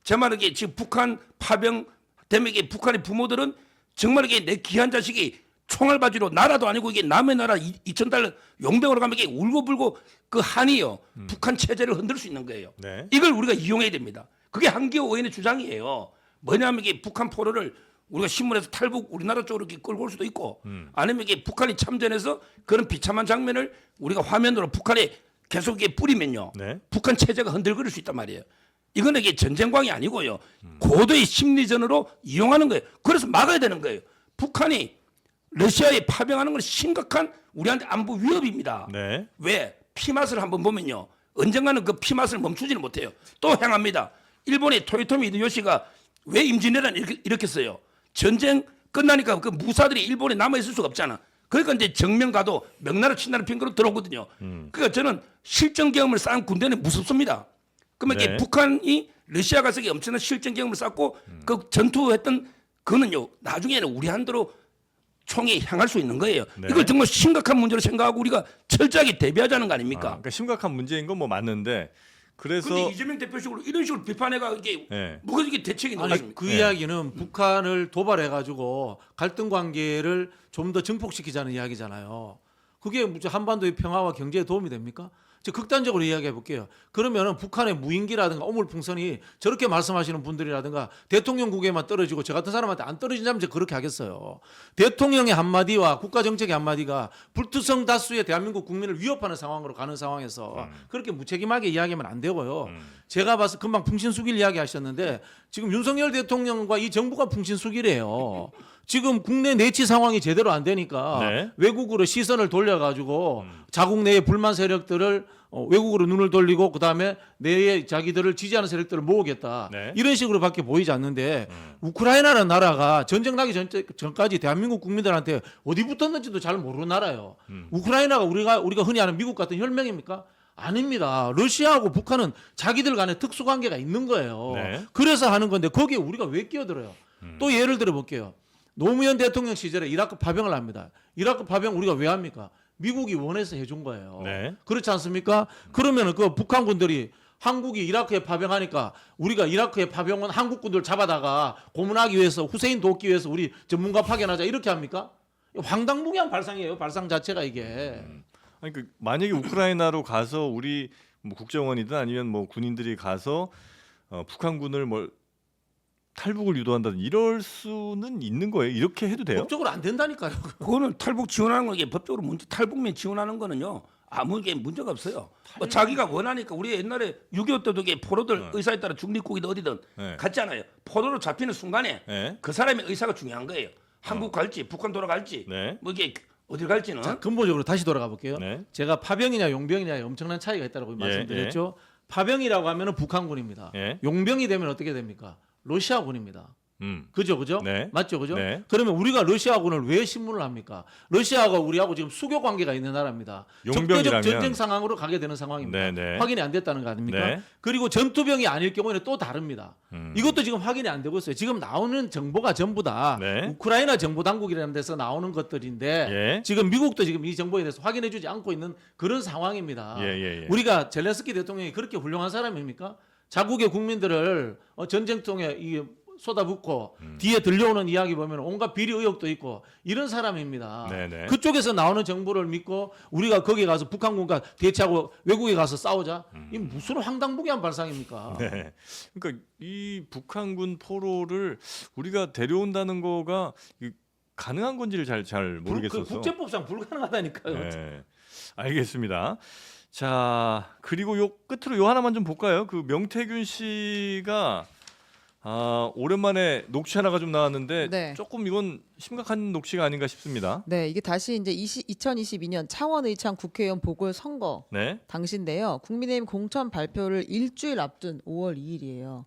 제 말은 이게 지금 북한 파병 되면 이게 북한의 부모들은 정말 이게 내 귀한 자식이 총알 바지로 나라도 아니고 이게 남의 나라 $2,000 용병으로 가면 이게 울고불고 그 한이요 북한 체제를 흔들 수 있는 거예요. 네. 이걸 우리가 이용해야 됩니다. 그게 한기호 의원의 주장이에요. 뭐냐면 이게 북한 포로를 우리가 신문에서 탈북 우리나라 쪽으로 이렇게 끌고 올 수도 있고 아니면 이게 북한이 참전해서 그런 비참한 장면을 우리가 화면으로 북한에 계속 이게 뿌리면요. 네. 북한 체제가 흔들거릴 수 있단 말이에요. 이거는 이게 전쟁광이 아니고요. 고도의 심리전으로 이용하는 거예요. 그래서 막아야 되는 거예요. 북한이 러시아에 파병하는 건 심각한 우리한테 안보 위협입니다. 네. 왜? 피맛을 한번 보면요. 언젠가는 그 피맛을 멈추지는 못해요. 또 향합니다. 일본의 토요토미 히데요시가 왜 임진왜란을 일으켰어요? 전쟁 끝나니까 그 무사들이 일본에 남아있을 수가 없잖아. 그러니까 이제 정면 가도 명나라 친나라 핑계로 들어오거든요. 그러니까 저는 실전 경험을 쌓은 군대는 무섭습니다. 그러면 네. 이게 북한이 러시아 가서 엄청난 실전 경험을 쌓고 그 전투했던 그거는요 나중에는 우리 한대로 총에 향할 수 있는 거예요. 네. 이걸 정말 심각한 문제로 생각하고 우리가 철저하게 대비하자는 거 아닙니까? 그러니까 심각한 문제인 건 뭐 맞는데 그래서 근데 이재명 대표식으로 이런 식으로 비판해가 이게 예. 뭐가 이게 대책이 아니 나겠습니까? 그 이야기는 북한을 도발해가지고 갈등 관계를 좀 더 증폭시키자는 이야기잖아요. 그게 한반도의 평화와 경제에 도움이 됩니까? 저 극단적으로 이야기해 볼게요. 그러면은 북한의 무인기라든가 오물풍선이 저렇게 말씀하시는 분들이라든가 대통령국에만 떨어지고 저 같은 사람한테 안 떨어진다면 이제 그렇게 하겠어요. 대통령의 한마디와 국가 정책의 한마디가 불투성 다수의 대한민국 국민을 위협하는 상황으로 가는 상황에서 그렇게 무책임하게 이야기하면 안 되고요. 제가 봐서 금방 풍신수길 이야기 하셨는데 지금 윤석열 대통령과 이 정부가 풍신수길이에요. 지금 국내 내치 상황이 제대로 안 되니까 네. 외국으로 시선을 돌려가지고 자국 내의 불만 세력들을 외국으로 눈을 돌리고 그다음에 내에 자기들을 지지하는 세력들을 모으겠다. 네. 이런 식으로밖에 보이지 않는데 우크라이나라는 나라가 전쟁 나기 전까지 대한민국 국민들한테 어디 붙었는지도 잘 모르는 나라예요. 우크라이나가 우리가 흔히 아는 미국 같은 혈맹입니까? 아닙니다. 러시아하고 북한은 자기들 간에 특수관계가 있는 거예요. 네. 그래서 하는 건데 거기에 우리가 왜 끼어들어요? 또 예를 들어 볼게요. 노무현 대통령 시절에 이라크 파병을 합니다. 이라크 파병 우리가 왜 합니까? 미국이 원해서 해준 거예요. 네. 그렇지 않습니까? 그러면은 그 북한군들이 한국이 이라크에 파병하니까 우리가 이라크에 파병한 한국군들 잡아다가 고문하기 위해서 후세인 돕기 위해서 우리 전문가 파견하자 이렇게 합니까? 황당무계한 발상이에요. 발상 자체가 이게. 아니 그 만약에 우크라이나로 가서 우리 뭐 국정원이든 아니면 뭐 군인들이 가서 북한군을 뭐 탈북을 유도한다든 이럴 수는 있는 거예요. 이렇게 해도 돼요? 법적으로 안 된다니까요. 그거는 탈북 지원하는 거 이게 법적으로 문제 탈북민 지원하는 거는요 아무 게 문제가 없어요. 뭐 자기가 원하니까 우리 옛날에 6.25 때도 이게 포로들 의사에 따라 중립국이든 어디든 네. 갔잖아요. 포로로 잡히는 순간에 네. 그 사람의 의사가 중요한 거예요. 한국 갈지 북한 돌아갈지 네. 뭐 이게 어딜 갈지는 자, 근본적으로 다시 돌아가 볼게요. 네. 제가 파병이냐 용병이냐에 엄청난 차이가 있다고 예, 말씀드렸죠. 파병이라고 하면은 북한군입니다. 예. 용병이 되면 어떻게 됩니까? 러시아군입니다. 그죠? 네. 맞죠? 그죠? 네. 그러면 우리가 러시아군을 왜 신문을 합니까? 러시아가 우리하고 지금 수교 관계가 있는 나라입니다. 용병이라면- 적대적 전쟁 상황으로 가게 되는 상황입니다. 네, 네. 확인이 안 됐다는 거 아닙니까? 네. 그리고 전투병이 아닐 경우에는 또 다릅니다. 이것도 지금 확인이 안 되고 있어요. 지금 나오는 정보가 전부 다 네. 우크라이나 정보 당국이라는 데서 나오는 것들인데 예. 지금 미국도 지금 이 정보에 대해서 확인해주지 않고 있는 그런 상황입니다. 예. 우리가 젤렌스키 대통령이 그렇게 훌륭한 사람입니까? 자국의 국민들을 전쟁통에 이 쏟아붓고 뒤에 들려오는 이야기 보면 온갖 비리 의혹도 있고 이런 사람입니다. 네네. 그쪽에서 나오는 정보를 믿고 우리가 거기 가서 북한군과 대치하고 외국에 가서 싸우자? 이 무슨 황당무계한 발상입니까? 네. 그러니까 이 북한군 포로를 우리가 데려온다는 거가 가능한 건지를 잘 모르겠어서. 국제법상 불가능하다니까요. 네. 알겠습니다. 자, 그리고 요 끝으로 요 하나만 좀 볼까요? 그 명태균 씨가 오랜만에 녹취 하나가 좀 나왔는데 네. 조금 이건 심각한 녹취가 아닌가 싶습니다. 네, 이게 다시 이제 2022년 창원 의창 국회의원 보궐 선거 네. 당시인데요. 국민의힘 공천 발표를 일주일 앞둔 5월 2일이에요.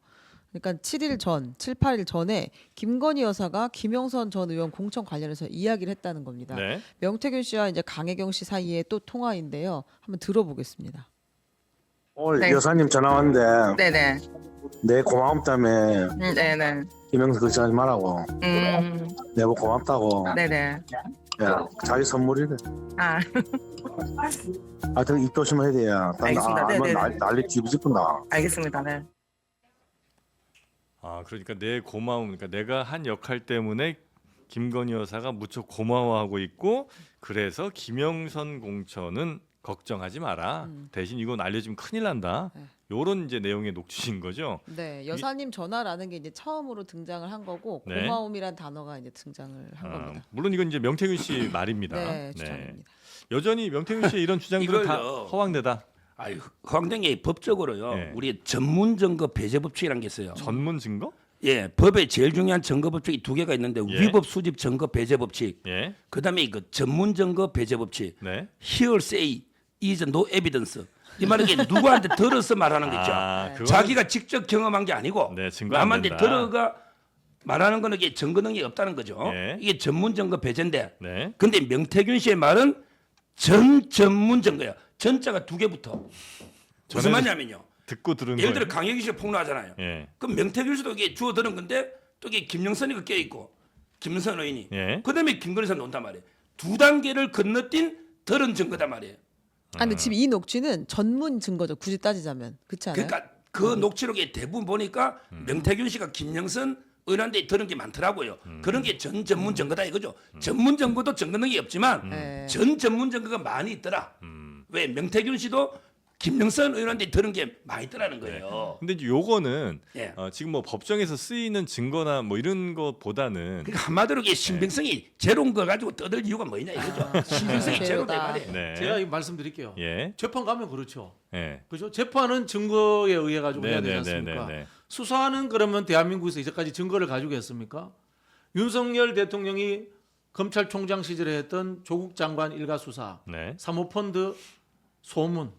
그러니까 7일 전, 7, 8일 전에 김건희 여사가 김영선 전 의원 공천 관련해서 이야기를 했다는 겁니다. 네. 명태균 씨와 이제 강혜경 씨 사이에 또 통화인데요. 한번 들어보겠습니다. 오늘 네. 여사님 전화 왔는데 네네. 내 고마움 때문에 네네. 김영수 걱정하지 말라고 내보 고맙다고 네네. 야 자기 선물이래. 아, 하여튼 입 조심해야 돼요. 알겠습니다. 네네네. 난리 뒤집어진다. 알겠습니다. 네. 그러니까 내 고마움, 그러니까 내가 한 역할 때문에 김건희 여사가 무척 고마워하고 있고 그래서 김영선 공천은 걱정하지 마라. 대신 이건 알려지면 큰일 난다. 네. 요런 이제 내용의 녹취인 거죠. 네, 여사님 전화라는 게 이제 처음으로 등장을 한 거고 네. 고마움이란 단어가 이제 등장을 한 겁니다. 물론 이건 이제 명태균 씨 말입니다. 네, 주장입니다. 여전히 명태균 씨의 이런 주장들은 다 이걸요. 허황되다. 아유 허황된 게 법적으로요. 예. 우리 전문 증거 배제 법칙이라는 게 있어요. 전문 증거? 예, 법에 제일 중요한 증거 법칙이 두 개가 있는데 예. 위법 수집 증거 배제 법칙. 예. 그다음에 그 전문 증거 배제 법칙. 네. hearsay is no evidence. 이 말은 이게 누구한테 들어서 말하는 거 있죠. 그거는- 자기가 직접 경험한 게 아니고 네, 증거 안 남한테 된다. 들어가 말하는 거는 이게 증거 능력이 없다는 거죠. 예. 이게 전문 증거 배제인데. 네. 근데 명태균 씨의 말은 전 전문 증거야. 전자가 두 개부터. 무슨 전에도 말이냐면요. 듣고 들은 예를 들어 거예요. 강혜기 씨가 폭로하잖아요. 예. 그럼 명태균 씨도 이게 주워 들은 건데 또 이게 김영선이가 껴 있고 김영선 의원이 예. 그다음에 김건희 여사 논단 말이에요. 두 단계를 건너뛴 더러운 증거단 말이에요. 아니 근데 지금 이 녹취는 전문 증거죠. 굳이 따지자면 그렇지 않아요? 그러니까 그 녹취록에 대부분 보니까 명태균 씨가 김영선 의원한테 들은 게 많더라고요. 그런 게 전 전문 증거다 이거죠. 전문 증거도 증거 능력이 없지만 네. 전 전문 증거가 많이 있더라. 왜 명태균 씨도 김영선 의원한테 들은 게 많이 있더라는 거예요. 근데 이제 요거는 예. 지금 뭐 법정에서 쓰이는 증거나 뭐 이런 것보다는 그러니까 한마디로 이게 신빙성이 제로인 걸 가지고 떠들 이유가 뭐냐 이거죠. 신빙성이 제로다 이 제로다. 말이에요. 네. 제가 이거 말씀드릴게요. 예. 재판 가면 그렇죠. 예. 그죠? 재판은 증거에 의해 가지고 해야 되지 않습니까? 네. 수사는 그러면 대한민국에서 이제까지 증거를 가지고 했습니까? 윤석열 대통령이 검찰총장 시절에 했던 조국 장관 일가 수사, 네. 사모펀드 소문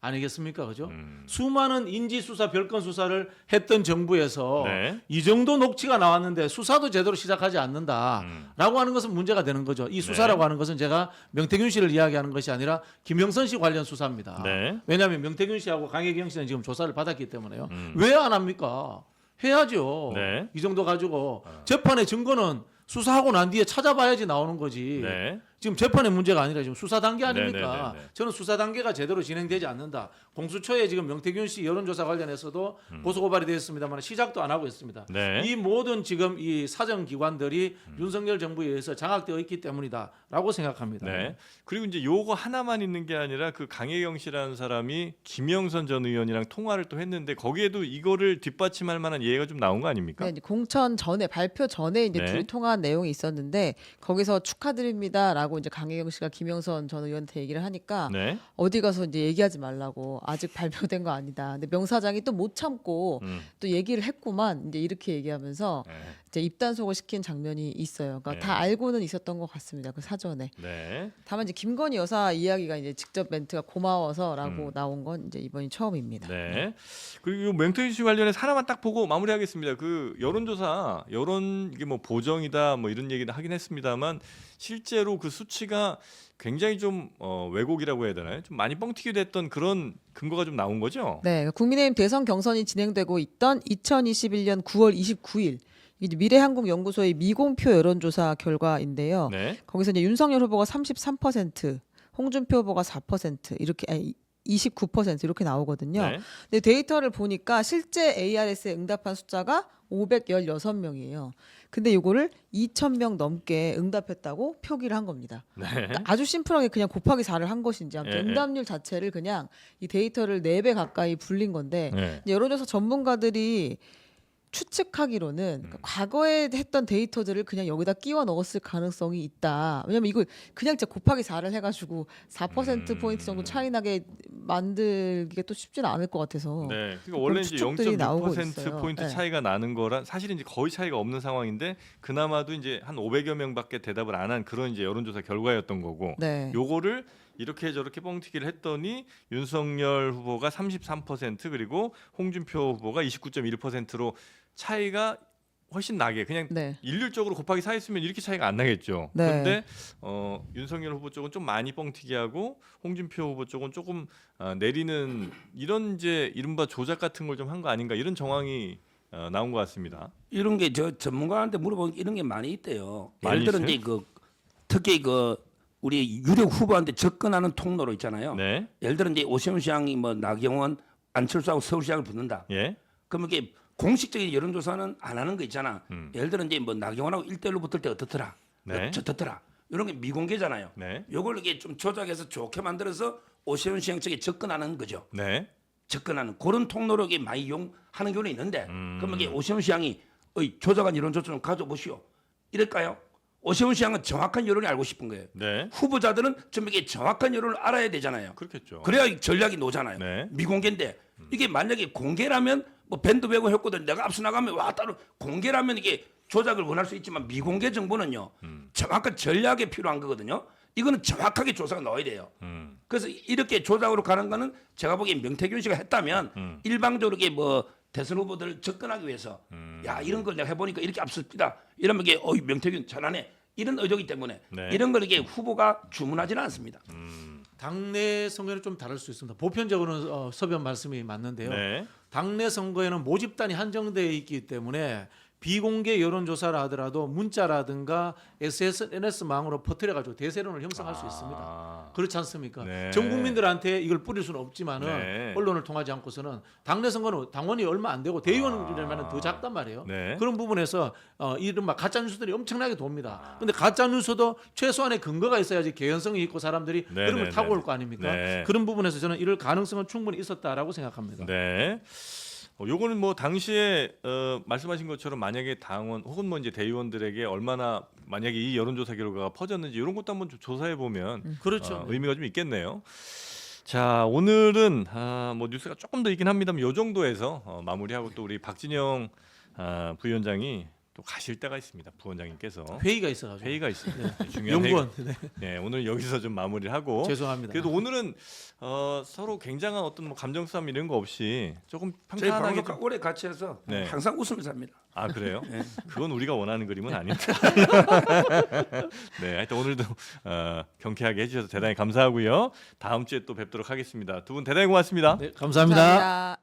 아니겠습니까? 그죠? 수많은 인지 수사, 별건 수사를 했던 정부에서 네. 이 정도 녹취가 나왔는데 수사도 제대로 시작하지 않는다라고 하는 것은 문제가 되는 거죠. 이 수사라고 하는 것은 제가 명태균 씨를 이야기하는 것이 아니라 김영선 씨 관련 수사입니다. 네. 왜냐하면 명태균 씨하고 강혜경 씨는 지금 조사를 받았기 때문에요. 왜 안 합니까? 해야죠. 네. 이 정도 가지고 재판의 증거는 수사하고 난 뒤에 찾아봐야지 나오는 거지. 네. 지금 재판의 문제가 아니라 지금 수사 단계 아닙니까? 네. 저는 수사 단계가 제대로 진행되지 않는다. 공수처에 지금 명태균 씨 여론조사 관련해서도 고소고발이 되었습니다만 시작도 안 하고 있습니다. 네. 이 모든 지금 이 사정 기관들이 윤석열 정부에 의해서 장악되어 있기 때문이다라고 생각합니다. 네. 그리고 이제 요거 하나만 있는 게 아니라 그 강혜경 씨라는 사람이 김영선 전 의원이랑 통화를 또 했는데 거기에도 이거를 뒷받침할 만한 예가 좀 나온 거 아닙니까? 네, 이제 공천 전에 발표 전에 이제 네. 둘이 통화한 내용이 있었는데 거기서 축하드립니다라고 이제 강혜경 씨가 김영선 전 의원한테 얘기를 하니까 네. 어디 가서 이제 얘기하지 말라고 아직 발표된 거 아니다. 근데 명사장이 또 못 참고 또 얘기를 했구만 이제 이렇게 얘기하면서 네. 이제 입단속을 시킨 장면이 있어요. 그러니까 네. 다 알고는 있었던 것 같습니다. 그 사전에. 네. 다만 이제 김건희 여사 이야기가 이제 직접 멘트가 고마워서라고 나온 건 이제 이번이 처음입니다. 네. 그리고 요 명태균 씨 관련해서 하나만 딱 보고 마무리하겠습니다. 그 여론조사, 여론 이게 뭐 보정이다 뭐 이런 얘기는 하긴 했습니다만 실제로 그 수치가 굉장히 좀 왜곡이라고 해야 되나요? 좀 많이 뻥튀기 됐던 그런 근거가 좀 나온 거죠? 네, 국민의힘 대선 경선이 진행되고 있던 2021년 9월 29일 이제 미래한국연구소의 미공표 여론조사 결과인데요. 네. 거기서 이제 윤석열 후보가 33%, 홍준표 후보가 4% 이렇게 29% 이렇게 나오거든요. 네. 근데 데이터를 보니까 실제 ARS에 응답한 숫자가 516명이에요. 근데 이거를 2,000명 넘게 응답했다고 표기를 한 겁니다. 네. 그러니까 아주 심플하게 그냥 곱하기 4를 한 것인지 아무튼 예, 예. 응답률 자체를 그냥 이 데이터를 4배 가까이 불린 건데 네. 이제 여론조사 전문가들이 추측하기로는 그러니까 과거에 했던 데이터들을 그냥 여기다 끼워 넣었을 가능성이 있다. 왜냐면 이걸 그냥 진짜 곱하기 4를 해가지고 4% 포인트 정도 차이 나게 만들기가 또 쉽지는 않을 것 같아서. 네. 그러니까 원래 이제 추측들이 나오고 0.6% 있어요. 포인트 네. 차이가 나는 거라 사실은 이제 거의 차이가 없는 상황인데 그나마도 이제 한 500여 명밖에 대답을 안 한 그런 이제 여론조사 결과였던 거고. 네. 요거를 이렇게 저렇게 뻥튀기를 했더니 윤석열 후보가 33% 그리고 홍준표 후보가 29.1%로 차이가 훨씬 나게 그냥 네. 일률적으로 곱하기 4 했으면 이렇게 차이가 안 나겠죠. 네. 그런데 윤석열 후보 쪽은 좀 많이 뻥튀기하고 홍준표 후보 쪽은 조금 내리는 이런 이제 이른바 조작 같은 걸 좀 한 거 아닌가 이런 정황이 나온 것 같습니다. 이런 게 저 전문가한테 물어보니까 이런 게 많이 있대요. 많이 예를 들어 이제 그 특히 그 우리 유력 후보한테 접근하는 통로로 있잖아요. 네. 예를 들어 이제 오세훈 시장이 뭐 나경원, 안철수하고 서울시장을 붙는다. 예. 그러면 이게 공식적인 여론조사는 안 하는 거 있잖아. 예를 들어 이제 뭐 나경원하고 1대1로 붙을 때 어떻더라, 네. 어떻더라. 이런 게 미공개잖아요. 네. 요걸 이게 좀 조작해서 좋게 만들어서 오세훈 시장 측에 접근하는 거죠. 네. 접근하는 그런 통로로 이게 많이 이용하는 경우는 있는데 그러면 이게 오세훈 시장이 조작한 여론조사 좀 가져보시오. 이럴까요? 오세훈 시장은 정확한 여론이 알고 싶은 거예요. 네. 후보자들은 좀 이게 정확한 여론을 알아야 되잖아요. 그렇겠죠. 그래야 전략이 노잖아요. 네. 미공개인데 이게 만약에 공개라면 뭐 밴드 배고 했거든. 내가 앞서 나가면 와 따로 공개라면 이게 조작을 원할 수 있지만 미공개 정보는요. 정확한 전략이 필요한 거거든요. 이거는 정확하게 조사가 나와야 돼요. 그래서 이렇게 조작으로 가는 거는 제가 보기엔 명태균 씨가 했다면 일방적으로 이게 뭐 대선 후보들을 접근하기 위해서 야 이런 걸 내가 해보니까 이렇게 앞섭니다. 이러면 이게 명태균 잘하네. 이런 의도이기 때문에 네. 이런 걸 이게 후보가 주문하지는 않습니다. 당내 선거에는 좀 다를 수 있습니다. 보편적으로는 서변 말씀이 맞는데요. 네. 당내 선거에는 모집단이 한정되어 있기 때문에 비공개 여론조사를 하더라도 문자라든가 SNS망으로 퍼뜨려가지고 대세론을 형성할 수 있습니다. 그렇지 않습니까? 네. 전 국민들한테 이걸 뿌릴 수는 없지만은 네. 언론을 통하지 않고서는 당내 선거는 당원이 얼마 안 되고 대의원이라면 더 작단 말이에요. 네. 그런 부분에서 이른바 가짜 뉴스들이 엄청나게 돕니다. 근데 가짜 뉴스도 최소한의 근거가 있어야지 개연성이 있고 사람들이 네, 흐름을 네, 타고 네. 올 거 아닙니까? 네. 그런 부분에서 저는 이럴 가능성은 충분히 있었다라고 생각합니다. 네. 요거는 뭐 당시에 말씀하신 것처럼 만약에 당원 혹은 뭐 이제 대의원들에게 얼마나 만약에 이 여론조사 결과가 퍼졌는지 이런 것도 한번 좀 조사해 보면 그렇죠. 의미가 좀 있겠네요. 자, 오늘은 뭐 뉴스가 조금 더 있긴 합니다만 요 정도에서 마무리하고 또 우리 박진영 부위원장이 또 가실 때가 있습니다. 부원장님께서 회의가 있어가지고. 회의가 있습니다. 중요한 연구원. 회의가. 네, 오늘 여기서 좀 마무리를 하고 죄송합니다. 그래도 오늘은 서로 굉장한 어떤 뭐 감정 싸움 이런 거 없이 조금 저희 평탄하게 방송 오래 같이 해서 네. 항상 웃으면서 합니다. 아 그래요? 그건 우리가 원하는 그림은 아닙니다. 네, 하여튼 오늘도 경쾌하게 해주셔서 대단히 감사하고요. 다음 주에 또 뵙도록 하겠습니다. 두 분 대단히 고맙습니다. 네, 감사합니다. 감사합니다.